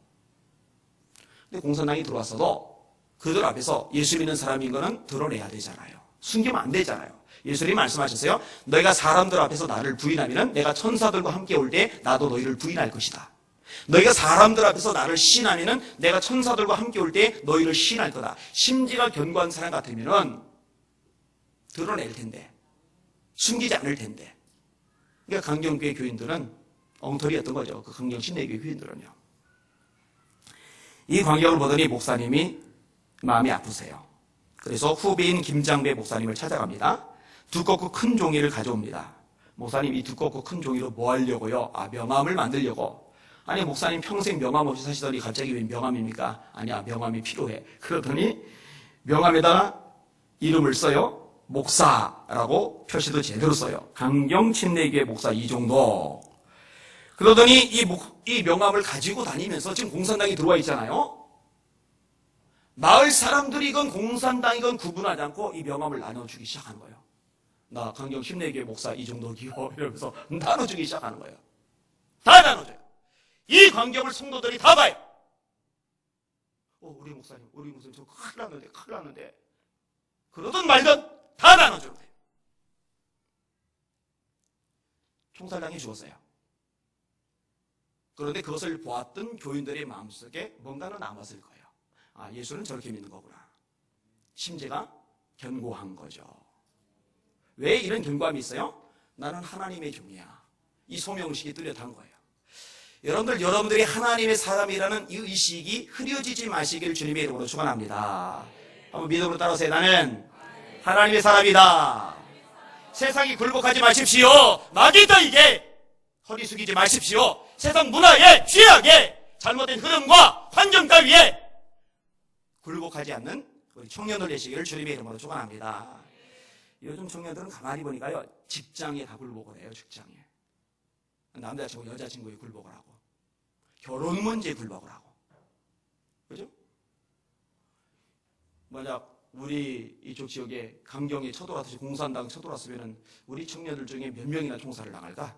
근데 공산당이 들어왔어도 그들 앞에서 예수 믿는 사람인 거는 드러내야 되잖아요. 숨기면 안 되잖아요. 예수님이 말씀하셨어요. 너희가 사람들 앞에서 나를 부인하면 내가 천사들과 함께 올 때 나도 너희를 부인할 것이다. 너희가 사람들 앞에서 나를 시인하면 내가 천사들과 함께 올 때 너희를 시인할 거다. 심지가 견고한 사람 같으면 드러낼 텐데, 숨기지 않을 텐데. 그러니까 강경교회 교인들은 엉터리였던 거죠. 그 강경 신내교회 교인들은요. 이 광경을 보더니 목사님이 마음이 아프세요. 그래서 후배인 김장배 목사님을 찾아갑니다. 두껍고 큰 종이를 가져옵니다. 목사님, 이 두껍고 큰 종이로 뭐 하려고요? 명함을 만들려고. 아니, 목사님 평생 명함 없이 사시더니 갑자기 왜 명함입니까? 아니야, 명함이 필요해. 그러더니 명함에다가 이름을 써요. 목사라고 표시도 제대로 써요. 강경 침례교회 목사 이종도. 그러더니 이 명함을 가지고 다니면서 지금 공산당이 들어와 있잖아요. 마을 사람들이건 공산당이건 구분하지 않고 이 명함을 나눠주기 시작하는 거예요. 나 강경 침례교회 목사 이종도기요. 이러면서 나눠주기 시작하는 거예요. 다 나눠줘요. 이 광경을 성도들이 다 봐요. 우리 목사님 저 큰일 났는데. 그러든 말든 다 나눠주는 거예요. 총살당해 죽었어요. 그런데 그것을 보았던 교인들의 마음속에 뭔가는 남았을 거예요. 예수는 저렇게 믿는 거구나. 심지가 견고한 거죠. 왜 이런 견고함이 있어요? 나는 하나님의 종이야. 이 소명의식이 뚜렷한 거예요. 여러분들이 하나님의 사람이라는 이 의식이 흐려지지 마시길 주님의 이름으로 축원합니다. 한번 믿음으로 따라오세요. 나는 하나님의 사람이다. 세상이 굴복하지 마십시오. 마귀 따위게 허리 숙이지 마십시오. 세상 문화에, 취약에, 잘못된 흐름과 환경 따위에 굴복하지 않는 우리 청년들 되시기를 주님의 이름으로 축원합니다. 요즘 청년들은 가만히 보니까요, 직장에 다 굴복을 해요. 직장에. 남자친구, 여자친구에 굴복을 하고, 결혼 문제에 굴복을 하고, 그죠? 만약 우리 이쪽 지역에 강경이 쳐들어왔듯이 공산당 쳐들어왔으면 우리 청년들 중에 몇 명이나 총살을 당할까?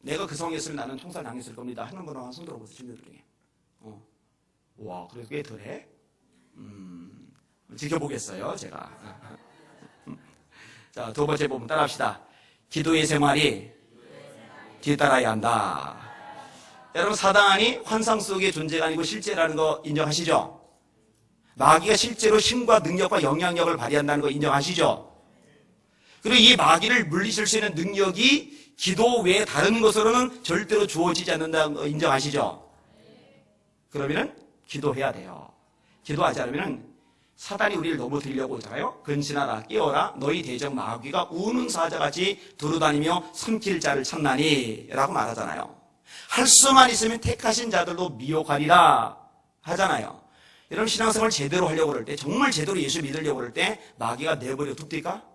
내가 그 상황이었으면 나는 총살 당했을 겁니다 하는 분은 한 손 들어보세요. 청년들 중에. 와, 그래도 꽤 덜해? 지켜보겠어요, 제가. 자, 두 번째 부분 따라합시다. 기도의 생활이 뒤따라야 한다. 여러분, 사단이 환상 속의 존재가 아니고 실제라는 거 인정하시죠? 마귀가 실제로 힘과 능력과 영향력을 발휘한다는 거 인정하시죠? 그리고 이 마귀를 물리칠 수 있는 능력이 기도 외에 다른 것으로는 절대로 주어지지 않는다는 거 인정하시죠? 그러면은 기도해야 돼요. 기도하지 않으면은 사단이 우리를 넘어뜨리려고 하잖아요. 근신하라, 깨어라, 너희 대적 마귀가 우는 사자같이 두루다니며 삼킬 자를 찾나니 라고 말하잖아요. 할 수만 있으면 택하신 자들도 미혹하리라 하잖아요. 여러분, 신앙생활 제대로 하려고 그럴 때, 정말 제대로 예수 믿으려고 그럴 때 마귀가 내버려 둡니까?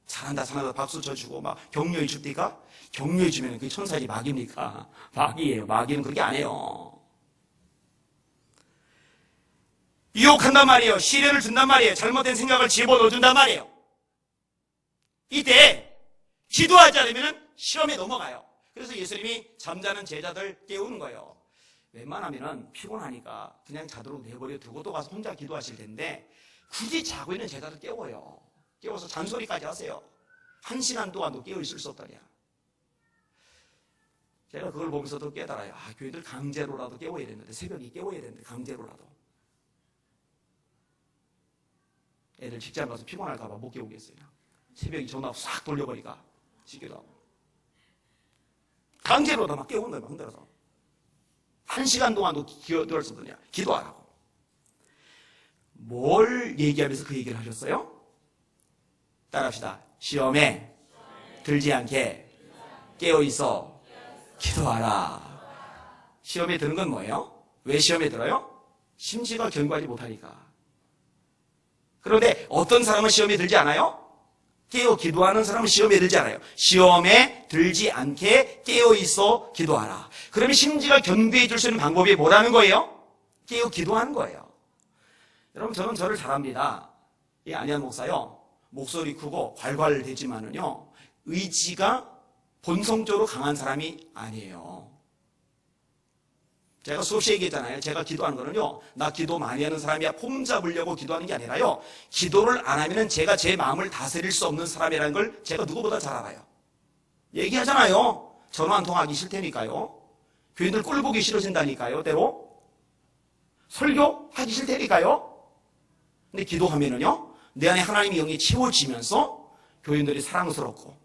잘한다 잘한다 박수 쳐주고 막 격려해 줍니까? 격려해 주면 그게 천사지 마귀입니까? 마귀예요. 마귀는 그렇게 안 해요. 유혹한단 말이에요. 시련을 준단 말이에요. 잘못된 생각을 집어넣어준단 말이에요. 이때 기도하지 않으면 시험에 넘어가요. 그래서 예수님이 잠자는 제자들 깨우는 거예요. 웬만하면 피곤하니까 그냥 자도록 내버려 두고 또 가서 혼자 기도하실 텐데 굳이 자고 있는 제자들 깨워요. 깨워서 잔소리까지 하세요. 1시간 동안도 깨어 있을 수 없다냐. 제가 그걸 보면서도 깨달아요. 교회들 강제로라도 깨워야 되는데, 새벽에 깨워야 되는데 강제로라도. 애들 직장 가서 피곤할까봐 못 깨우겠어요. 새벽에 전화 싹 돌려버리니까 지기도 하고. 강제로도 막 깨우는 거예요. 막 흔들어서. 1시간 동안도 기도할 수 없느냐. 기도하라고. 뭘 얘기하면서 그 얘기를 하셨어요? 따라합시다. 시험에 들지 않게 깨어있어 기도하라. 시험에 드는 건 뭐예요? 왜 시험에 들어요? 심지가 견고하지 못하니까. 그런데 어떤 사람은 시험에 들지 않아요? 깨어 기도하는 사람은 시험에 들지 않아요. 시험에 들지 않게 깨어있어 기도하라. 그러면 심지가 견고해 줄 수 있는 방법이 뭐라는 거예요? 깨어 기도하는 거예요. 여러분, 저는 저를 잘합니다. 이 안현 목사요. 목소리 크고 괄괄대지만은요, 의지가 본성적으로 강한 사람이 아니에요. 제가 수없이 얘기했잖아요. 제가 기도하는 거는요, 나 기도 많이 하는 사람이야 폼 잡으려고 기도하는 게 아니라요, 기도를 안 하면은 제가 제 마음을 다스릴 수 없는 사람이라는 걸 제가 누구보다 잘 알아요. 얘기하잖아요. 전화 한 통하기 싫다니까요. 교인들 꼴 보기 싫어진다니까요. 때로 설교하기 싫다니까요. 근데 기도하면은요, 내 안에 하나님의 영이 채워지면서 교인들이 사랑스럽고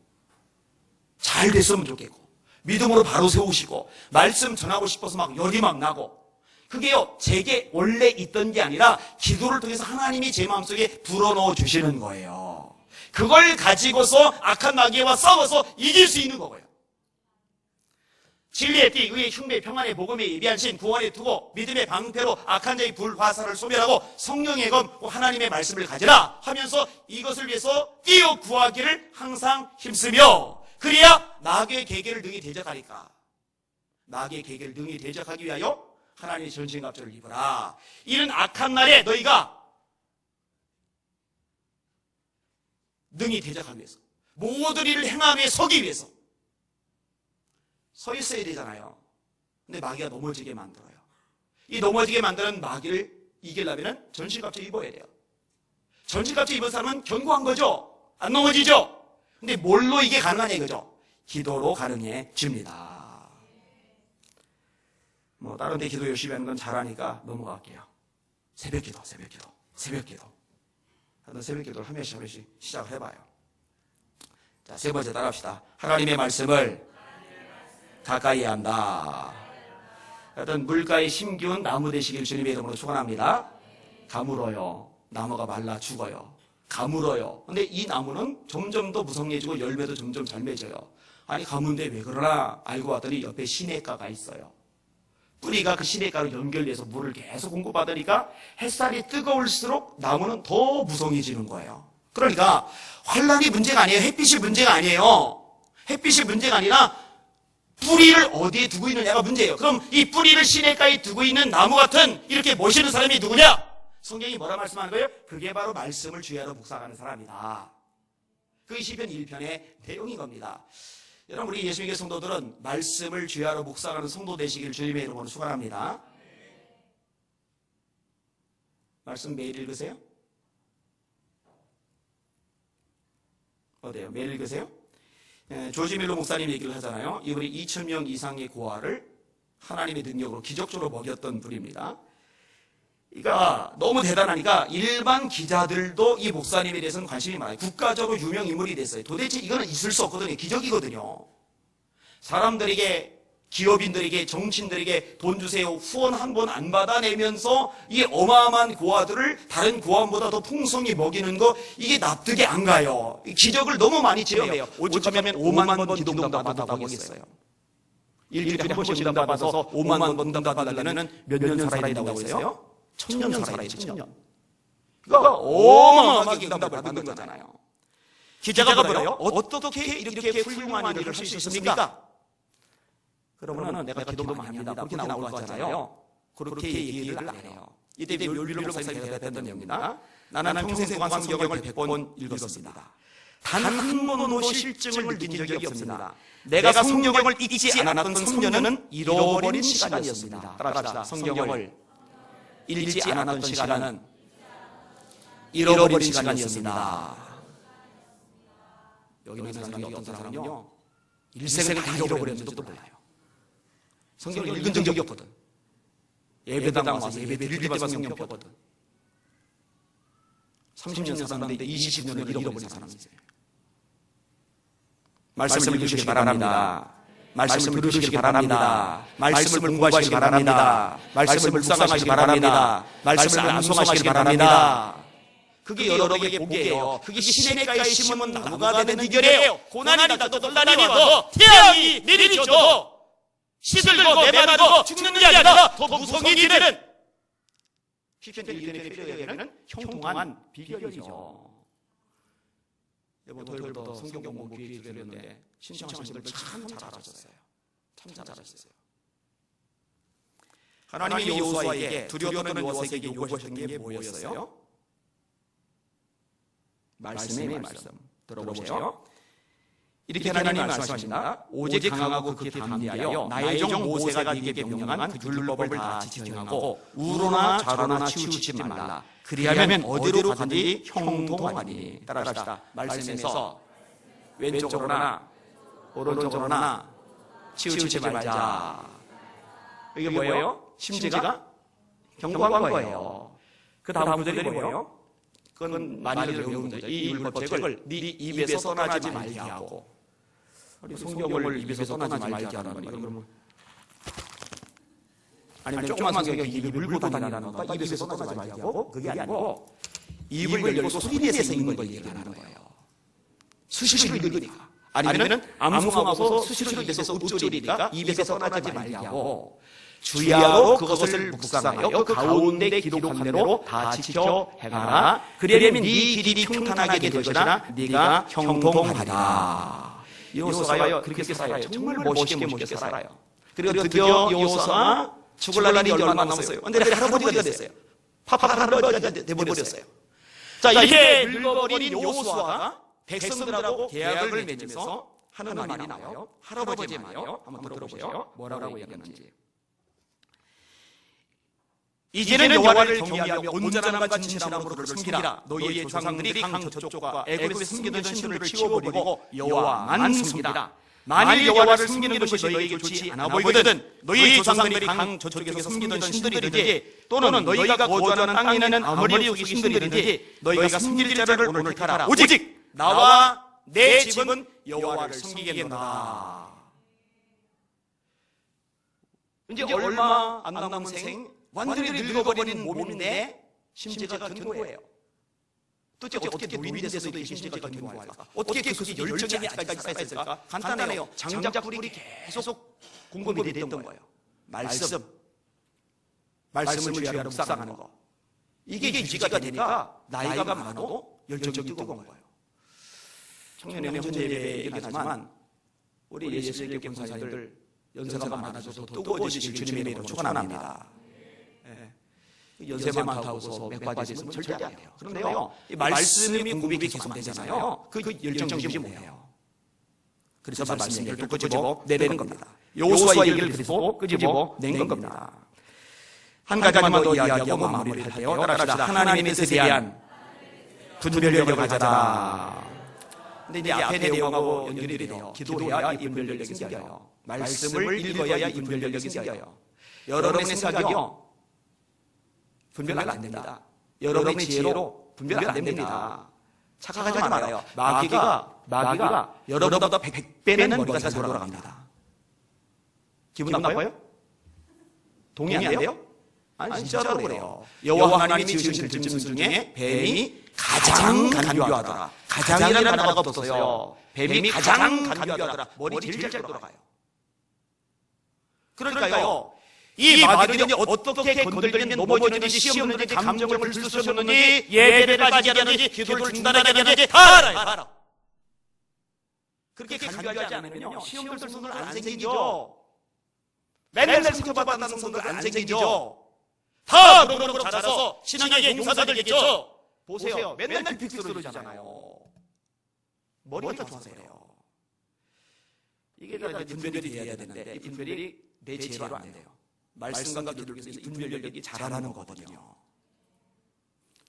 잘 됐으면 좋겠고 믿음으로 바로 세우시고 말씀 전하고 싶어서 막 열이 막 나고, 그게요, 제게 원래 있던 게 아니라 기도를 통해서 하나님이 제 마음속에 불어넣어 주시는 거예요. 그걸 가지고서 악한 마귀와 싸워서 이길 수 있는 거고요. 진리의 띠, 의의 흉배, 평안의 복음에 예비한 신, 구원의 투고, 믿음의 방패로 악한 자의 불화살을 소멸하고 성령의 검, 하나님의 말씀을 가지라 하면서 이것을 위해서 뛰어 구하기를 항상 힘쓰며, 그래야 마귀의 계계를 능히 대적하니까. 마귀의 계계를 능히 대적하기 위하여 하나님의 전신갑주를 입으라. 이는 악한 날에 너희가 능히 대적하기 위해서, 모든 일을 행함에 서기 위해서 서 있어야 되잖아요. 근데 마귀가 넘어지게 만들어요. 이 넘어지게 만드는 마귀를 이기려면 전신갑주 입어야 돼요. 전신갑주 입은 사람은 견고한 거죠. 안 넘어지죠. 근데 뭘로 이게 가능하냐 이거죠. 기도로 가능해집니다. 뭐 다른 데 기도 열심히 하는 건 잘하니까 넘어갈게요. 새벽기도. 하여튼 새벽기도를 한 번씩 시작을 해봐요. 자, 세 번째 따라합시다. 하나님의 말씀을 가까이 한다. 하여튼 물가에 심기운 나무 되시길 주님의 이름으로 축원합니다. 가물어요. 나무가 말라 죽어요. 가물어요. 근데 이 나무는 점점 더 무성해지고 열매도 점점 잘 맺어요. 아니, 가문데 왜 그러나 알고 봤더니 옆에 시냇가가 있어요. 뿌리가 그 시냇가로 연결돼서 물을 계속 공급받으니까 햇살이 뜨거울수록 나무는 더 무성해지는 거예요. 그러니까 환란이 문제가 아니에요. 햇빛이 문제가 아니에요. 햇빛이 문제가 아니라 뿌리를 어디에 두고 있느냐가 문제예요. 그럼 이 뿌리를 시냇가에 두고 있는 나무 같은 이렇게 모시는 사람이 누구냐? 성경이 뭐라 말씀하는 거예요? 그게 바로 말씀을 주야로 묵상하는 사람이다. 그게 시편 1편의 내용인 겁니다. 여러분, 우리 예수님의 성도들은 말씀을 주야로 묵상하는 성도 되시기를 주님의 이름으로 축원합니다. 말씀 매일 읽으세요? 어때요? 매일 읽으세요? 조지 밀러 목사님 얘기를 하잖아요. 이분이 2,000명 이상의 고아를 하나님의 능력으로 기적적으로 먹였던 분입니다. 그러니까 너무 대단하니까 일반 기자들도 이 목사님에 대해서는 관심이 많아요. 국가적으로 유명 인물이 됐어요. 도대체 이거는 있을 수 없거든요. 기적이거든요. 사람들에게, 기업인들에게, 정치인들에게 돈 주세요, 후원 한 번 안 받아내면서 이 어마어마한 고아들을 다른 고아보다 더 풍성히 먹이는 거, 이게 납득이 안 가요. 기적을 너무 많이 체험해요. 오죽하면 5만 번 기도응답 받았다고 하겠어요. 일주일에 한 번씩 응답 받아서 5만 번 응답 받으려면 몇 년 살아야 된다고 했어요? 1000년 살아야지, 1000년. 그러니까 어마어마하게 응답을 받는 거잖아요. 기자가 물어요. 어떻게 이렇게 훌륭한 일을 할 수 있습니까? 그러면 내가 기도도 많이 합니다. 그렇게 나올 것 같잖아요. 그렇게 얘기를 안 해요. 이때 묘일로 목사님이 대답했던 내용입니다. 나는 평생 동안 성경을 100번 읽었습니다. 단 한 번도 실증을 느낀 적이 없습니다. 내가 성경을 읽지 않았던 3년은 잃어버린 시간이었습니다. 따라합시다. 성경을 읽지 않았던 시간은 잃어버린 시간이었습니다. 여기 있는 사람이 어떤 사람은요, 일생을 다 잃어버렸는지도 몰라요. 성경을 읽은 적이 없거든. 예배당 와서 예배 드릴 때만 성경 펴거든. 30년 살았는데 20년을 잃어버린 사람이 있어요. 말씀을 읽으시기 바랍니다. 말씀을 들으시기 바랍니다. 말씀을 공부하시기 바랍니다. 말씀을 묵상하시기 바랍니다. 말씀을 암송하시기 바랍니다. 그게 여러분에게 복이에요. 그게 시냇가에 심으면 나무가 되는 비결이에요. 고난이 닥쳐도 논란이 와도 태양이 내리쳐도 시들고 메마르고 죽는 게 아니라 더 무성해지는 시편 1편의 필요에는 형통한 비결이죠. 이번 토요일부터 성경 공부 기회 드렸는데 신청하신 분들 참 잘하셨어요. 참 잘하셨어요. 하나님이 여호수아에게 두려워하는 요아스에게 요구하셨던 게 뭐였어요? 말씀의 말씀. 들어보세요. 이렇게 하나님이 말씀하십니다. 오직 강하고 극히 담대하여 나의 종 모세가 네게 명령한 그 율법을 다 지켜행하고 우로나 좌로나 치우치지 말라. 그리하면 어디로 가든지 형통하니. 따라합시다. 말씀에서 왼쪽으로나 오른쪽으로나 치우치지 말자. 이게 뭐예요? 심지가 경고한 거예요. 그 다음 구절이 뭐예요? 그건 많이들 외우는 거죠. 이 율법책을 네 입에서 떠나지 말게 하고. 성경을 입에서 떠나지 말게 하라는 거예요. 그러면 아니면 조그만 성경을 입에 물고 다니라는 건가? 입에서 떠나지 말게 하고? 그게 아니고 입을 열고 소리 내서 읽는 걸 얘기하는 거예요. 수시로 읽으니까. 아니면 암송하고서 수시로 입에서 읊조리니까 입에서 떠나지 말게 하고 주야로 그것을 묵상하여 그 가운데 기록한 대로 다 지켜 행하라. 그리하면 네 길이 평탄하게 될 것이나 네가 형통하리라. 여호수아가 그렇게 살아요. 정말 멋있게 살아요. 그리고 드디어 여호수아 죽을 날이 얼마 안 남았어요. 근데 할아버지가 됐어요. 파파 할아버지가 돼버렸어요. 자, 이렇게 늙어버린 여호수아가 백성들하고 계약을 맺으면서 하는 말이 나와요. 할아버지 말이요. 한번 들어보세요. 뭐라고 얘기하는지. 이제는 여호와를 경외하며 온전함과 진실함으로 그를 섬기라. 너희의 조상들이 강 저쪽과 애굽에 섬기던 신들을 치워버리고 여호와만 섬기라. 만일 여호와를 섬기는 것이 너희에게 좋지 않아 보이거든 너희 조상들이 강 저쪽에서 섬기던 신들이든지 또는 너희가 거주하는 땅에 있는 아모리 족의 신들이든지 너희가 섬길 자를 오늘 택하라. 오직 나와 내 집은 여호와를 섬기겠노라. 이제 얼마 안 남은 생 완전히 늙어버린 몸인데 심지가 견고해요. 도대체 어떻게 노인이 돼서도 이 심지가 견고할까? 어떻게 그 속에 열정이 아직까지 살아있을까? 간단해요. 장작 불이 계속 공급이 됐던 거예요. 말씀. 말씀을 주야로 묵상하는 거. 이게 유지가 되니까 나이가 많아도 열정이 뜨거운 거예요. 청년의 혼전 예배이긴 하지만 우리 예수의 권사님들 연세가 많아져서 뜨거워지실 주님의 이름으로 축원합니다. 연세 많다고 해서 맥 빠지시면 절대 안 돼요. 그런데요, 이 말씀이 공급이 계속 되잖아요. 그 열정이 뭐예요? 그래서 말씀 얘기를 또 끄집어 내는 겁니다. 여호수아 얘기를 그래서 끄집어 낸 겁니다. 한 가지만 더 이야기하고 마무리를 할게요. 따라합시다. 하나님의 뜻에 대한 분별력을 가져라. 근데 이제 앞에 내용하고 연결이 돼요. 기도해야 이 분별력이 생겨요. 말씀을 읽어야 이 분별력이 생겨요. 여러분의 생각이요, 분별 안 됩니다. 여러분의 지혜로 분별 안 됩니다. 착각하지 말아요. 마귀가 여러분보다 100배는 머리가 잘 돌아갑니다. 기분 나빠요? 동의 안 돼요? 아니, 진짜로 그래요. 여호와 하나님이 지으신 들짐승 중에 뱀이 가장 간교하더라. 가장이라는 단어가 없었어요. 뱀이 가장 간교하더라. 머리 제일 잘 돌아가요. 그러니까요, 이 마귀들이 어떻게 건들면 넘어지는지, 시험는지, 감정을 들쑤셨는지, 예배를 빠지게 하는지, 기도를 중단하게 하는지 다 알아요. 그렇게 간교하지 않으면요, 시험 들 손을 안 생기죠. 맨날 상처받는 손들 안 생기죠. 다 그러고 자라서 신앙의 용사들 되겠죠. 보세요. 맨날 빅픽스로 주잖아요. 머리가 좋아서 그래요. 이게 다 이제 분별이 돼야 되는데, 이 분별이 내 지혜로 안 돼요. 말씀과 기도를 위해서 이 분별력이 자라는 거거든요.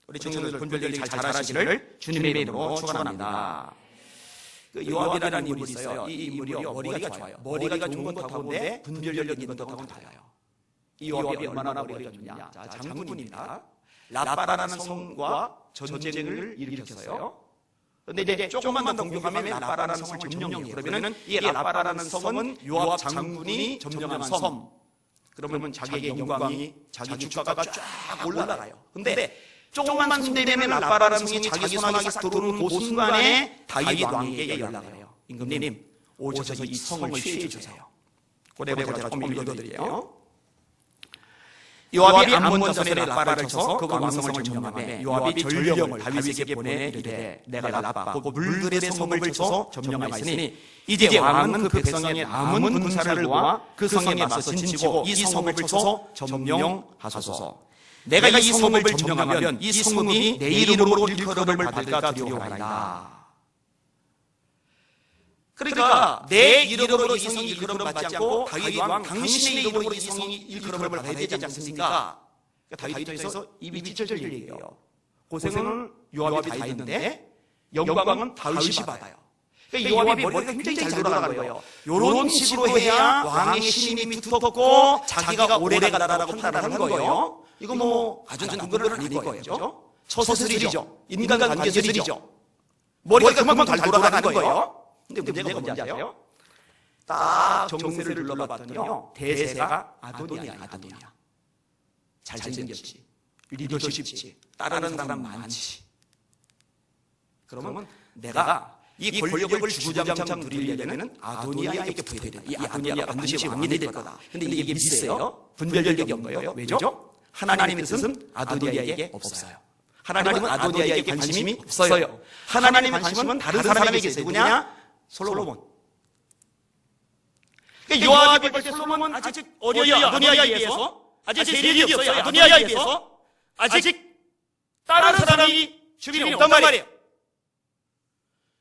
우리 청년들 분별력이 잘 자라시기를 주님의 이름으로 축원합니다. 그 요압이라는 인물이 있어요. 이 인물이요, 머리가 좋아요. 머리가 좋은 것하고인데 분별력이 있는 것하고는 달라요. 이 요압이 얼마나 머리가 좋냐? 자, 장군입니다. 라빠라는 성과 전쟁을 일으켰어요. 그런데 이제 조금만 더 공격하면 라빠라는 성을 점령해요. 그러면은 이 라빠라는 성은 요압 장군이 점령한 섬. 그러면 자기에게 영광이, 자기 주가가 쫙 올라가요. 근데 조금만 손대면 라빠라는 성이 자기 손안에 싹 들어오는 그 순간에 다윗 왕에게 연락을 해요. 임금님, 오셔서 이 성을 취해 주세요. 그래서 제가 좀 읽어드릴게요. 요압이 암몬자손의 라빠를 쳐서 그 왕성을 점령하며 요압이 전령을 다윗에게 보내 이르되 내가 라빠 곧 물들의 성을 쳐서 점령하였으니 이제 왕은 그 백성의 남은 군사를 모아 그 성에 맞서 진치고 이 성을 쳐서 점령하소서. 내가 이 성을 점령하면 이 성읍이 내 이름으로 일컬음을 받을까 두려워하나이다. 그러니까 내 이름으로 이 성이 일컬음 받지 않고 다윗 왕 당신의 이름으로 이 성이 일컬음을 받아야 되지 않습니까? 그러니까 다윗에서 입이 찢어질 얘기예요. 고생은 요압이 다 했는데 영광은 다윗이 받아요. 그러니까 요압이 머리가 굉장히 잘 돌아가는 거예요. 이런 식으로 해야 왕의 신임이 두텁고 자기가 오래 간다라고 판단하는 거예요. 이거 뭐 아주 나쁜 건 아닌 거예요. 처세술이죠. 인간 관계술이죠. 머리가 그만큼 잘 돌아가는 거예요. 근데 문제가 뭔지 아세요? 딱 정세를 둘러봤더니요, 대세가 아도니아. 잘생겼지, 리더십지, 따르는 사람 많지. 그러면 내가 이 권력을 주구장창 누리려면 아도니아에게 붙어야 된다. 이 아도니아가 반드시 왕이 될 거다. 근데 이게 미스예요. 분별력이 없는 거예요. 왜죠? 하나님의 뜻은 아도니아에게 없어요. 하나님은 아도니아에게 관심이 없어요. 하나님의 관심은 다른 사람에게 있어요. 누구냐? 솔로몬. 그러니까 요압이 볼 때 솔로몬은 아직 어려요. 아도니아에 비해서. 아직 세력이 없어요. 아도니아에 비해서. 아직 다른 사람이 주변에 없단 말이에요.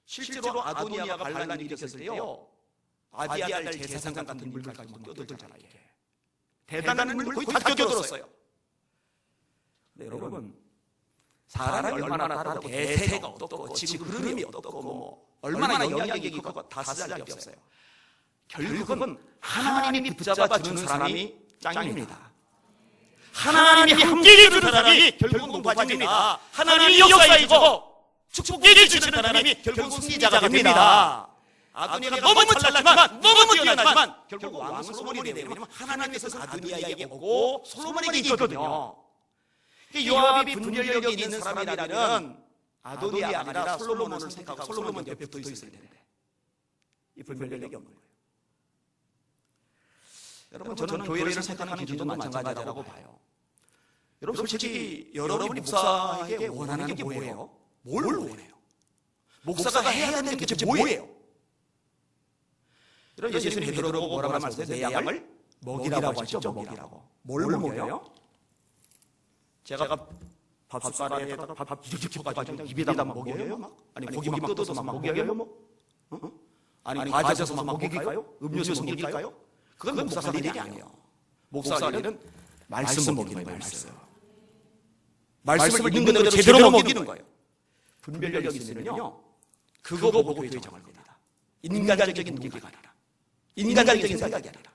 실제로 아도니아가 반란을 일으켰을 때요, 아비아달 제사장 같은 인물까지 뛰어들잖아요. 대단한 인물 거의 다 뛰어들었어요. 네, 여러분, 사람이 얼마나 다르고 대세가 어떻고 지금 흐름이 어떻고 뭐 얼마나 영향력이 있고 다 쓰잘데 없어요. 결국은 하나님이 붙잡아 주는 사람이 짱입니다. 하나님이 함께 해주는 사람이 결국은 높아집니다. 하나님이 역사이고 축복해 주시는 하나님이 결국은 승리자가 됩니다. 아도니아가 너무 잘났지만, 너무 뛰어나지만 결국 왕은 솔로몬이 되요. 왜냐하면 하나님께서 아도니아에게 오고 솔로몬에게 있거든요. 요압이 분별력이 있는 사람이라면 아도니아가 아니라 솔로몬을 생각하고 솔로몬 옆에 붙어 있어야 되는데 이 분별력이 없는 거예요. 여러분, 저는 교회를 생각하는 기준도 마찬가지라고 봐요. 여러분 솔직히 여러분이 목사에게 원하는 게 뭐예요? 뭘 원해요? 목사가 해야 되는 게 대체 뭐예요? 여러분 예수님 베드로를 뭐라고 말씀하세요? 내 양을 먹이라고 하시죠? 먹이라고. 뭘 먹여요? 제가 밥숟가락에다가 밥 뒤집어 가지고 입에다가 먹여요? 막? 아니 고기 막 뜯어서 막 먹여요? 뭐? 아니 과자서 막 먹일까요? 음료수 먹일까요? 그건 목사 일이 아니에요. 목사 일은 말씀 먹이는 거예요. 말씀을 있는 그대로 제대로 먹이는 거예요. 분별력이 있으면요 그거 보고 교회 정할 겁니다. 인간적인 무기가 아니라 인간적인 생각이 아니라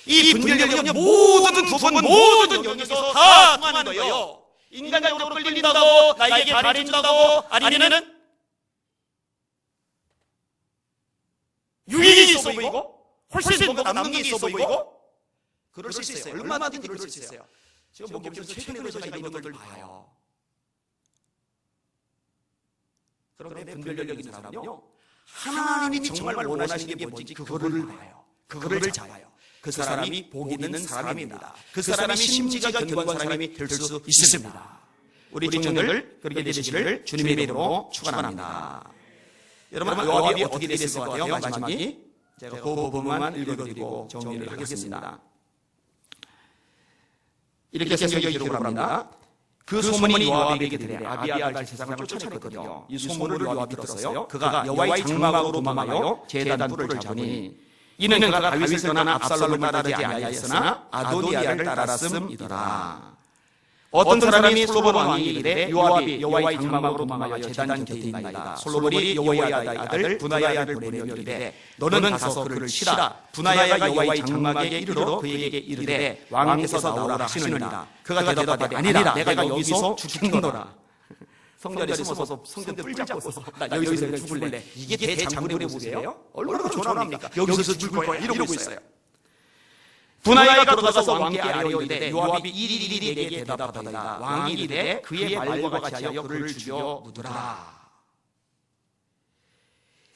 이 분별력은요 모든 부분 모든 영역에서 다 통하는 거예요. 인간적으로 끌린다고 나에게 가르친다고 아니면은 유익이 있어 보이고 훨씬 뭔가 남는 게 있어 보이고 그럴 수 있어요. 얼마든지 그럴 수 있어요. 지금 목욕에서 최근에 제가 이런 것들 봐요. 그런데 분별력 있는 사람은요 하나님이 정말 원하시는 게 뭔지 그거를 봐요. 그거를 잡아요. 그 사람이 복 있는 사람입니다. 그 사람이 심지가 견고한 사람이 될 수 있습니다. 우리 청년들 그렇게 되시기를 주님의 이름으로 축원합니다. 여러분 요압이 어떻게 됐을 것 같아요? 마지막이 제가 그 부분만 읽어드리고 정리를 하겠습니다. 이렇게 성경이 기록을 합니다. 그 소문이 요압에게 들려 아비아가 세상을 쫓아냈거든요. 이 소문을 요압이 들었어요. 그가 여호와의 장막으로 도망하여 제단 뿔을 잡으니 이는 그가 다윗을 떠나 압살롬을 따르지 아니하였으나 아도니아를 따랐음이더라. 어떤 사람이 솔로몬 왕에게 이르되 요압이 여호와의 장막으로 도망하여 제단 곁에 있나이다. 솔로몬이 여호와의 아들 분하야를 보내며 이르되 너는 가서 그를 치라. 분하야가 여호와의 장막에 이르러 그에게 이르되 왕께서 나오라 하시느니라. 그가 대답하되 아니라 내가 여기서 죽겠노라. 성전에 서서 성전 뿔 잡고서 나 여기서 죽을래. 이게 대장군의 모습이에요? 얼마나 조롱합니까? 여기서 죽을 거야 이러고 있어요. 분하야가 걸어가서 왕께 아뢰어이르되 요압이 이리이리 내게 대답하더이다. 왕이 이르되 그의 말과 같이 하여 그를 죽여 묻으라.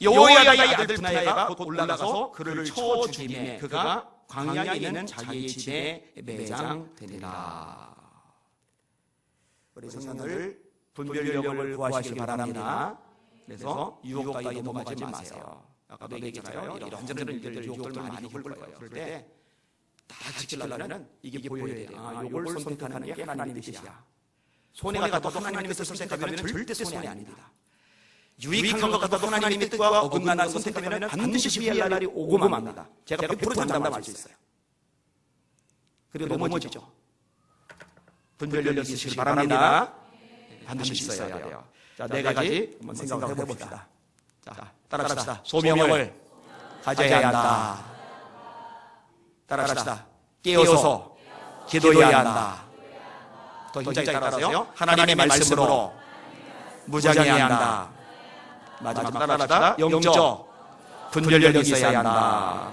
여호야다의 아들 분하야가 곧 올라가서 그를 쳐 죽이매 그가 광야에 있는 자기의 집에 매장되니라. 우리 성도들 분별력을 구하시길 바랍니다. 그래서 유혹까지 넘어가지 마세요. 아까도 얘기했잖아요. 이런저런 일들 유혹들 많이 겪을 거예요. 그럴 때 다 지키려면 이게 보여야 돼요. 아, 이걸 선택하는 게 하나님의 뜻이야. 손해가 가도 하나님의 뜻을 선택하면 절대 손해 아닙니다. 유익한 것 같아도 하나님의 뜻과 어긋나는 선택하면 반드시 후회할 날이 오고 맙니다. 제가 100% 장담할 수 있어요. 그리고 넘어지죠. 분별력 있으시길 바랍니다. 반드시 있어야 돼요. 자, 네 가지 한번 생각을 해봅시다. 자, 따라합시다. 소명을 가져야 한다. 따라합시다. 깨어서 기도해야 한다. 더 힘차게 따라하세요. 하나님의 말씀으로 무장해야 한다. 마지막 따라합시다. 영적 분별력이 있어야 한다.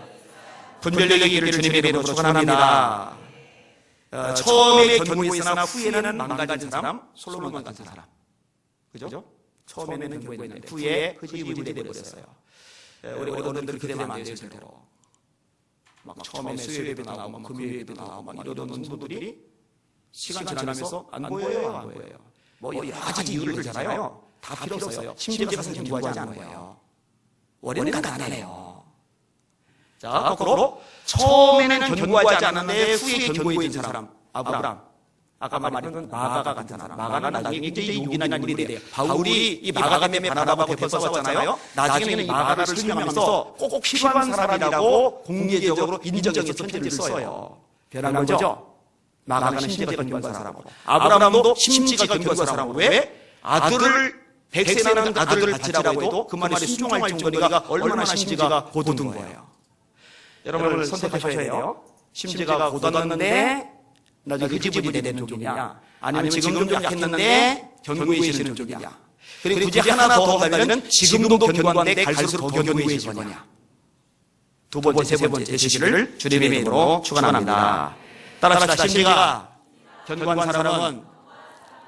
분별력이 있기를 주님의 이름으로 축원합니다. 처음에 견고했으나 후에는 망가진 사람, 솔로몬 같은 사람. 그죠? 처음에는 견고했는데 후에 흐지부지 되어버렸어요. 우리 어른들 그대로 안 돼요, 절대로. 막 처음에 수요예배 나오고 막 금요예배 나오고 막 이러던 성도들이 시간 지나면서 안 보여요, 안 보여요. 뭐 여러 가지 이유를 들잖아요. 다 필요 없어요. 심지어 가서 견고하지 않은 거예요. 원인은 간단해요. 자, 거꾸로 처음에는 견고하지 않았는데 후에 견고해진 사람, 아브람. 아까 말했던 마가가 같은 사람. 마가는 나중에 굉장히 용기난 인물이 돼요. 바울이 이 마가가 때문에 바나바하고 대표 싸웠잖아요. 나중에는 이 마가를 설명하면서 꼭 필요한 사람이라고 공개적으로 인정해서 편지를 써요. 변한 거죠? 마가는 심지가 견고한 사람으로. 아브람도 심지가 견고한 사람으로. 왜? 아들을 100세 나는 아들을 바치라고 해도 그 말에 순종할 정도가 얼마나 심지가 고든 거예요. 여러분을 선택하셔야 돼요. 심지가 고단했는데 나중에 흐지부지 되는 쪽이냐, 아니면 지금 좀 약했는데 견고해지는 쪽이냐. 그리고 굳이 하나 더 하려면 지금도 견고한데 갈수록 더 견고해질 거냐. 두 번째, 세 번째 되시기를 주님의 이름으로 축원합니다. 따라합시다. 심지가 견고한 사람은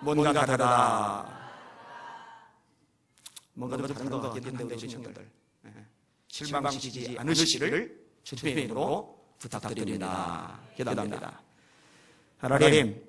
뭔가 다르다. 뭔가 좀 다른 것 같긴 한데 우리 친구들 실망시키지 않으시기를 주님의 이름으로 부탁드립니다. 기도합니다. 하나님,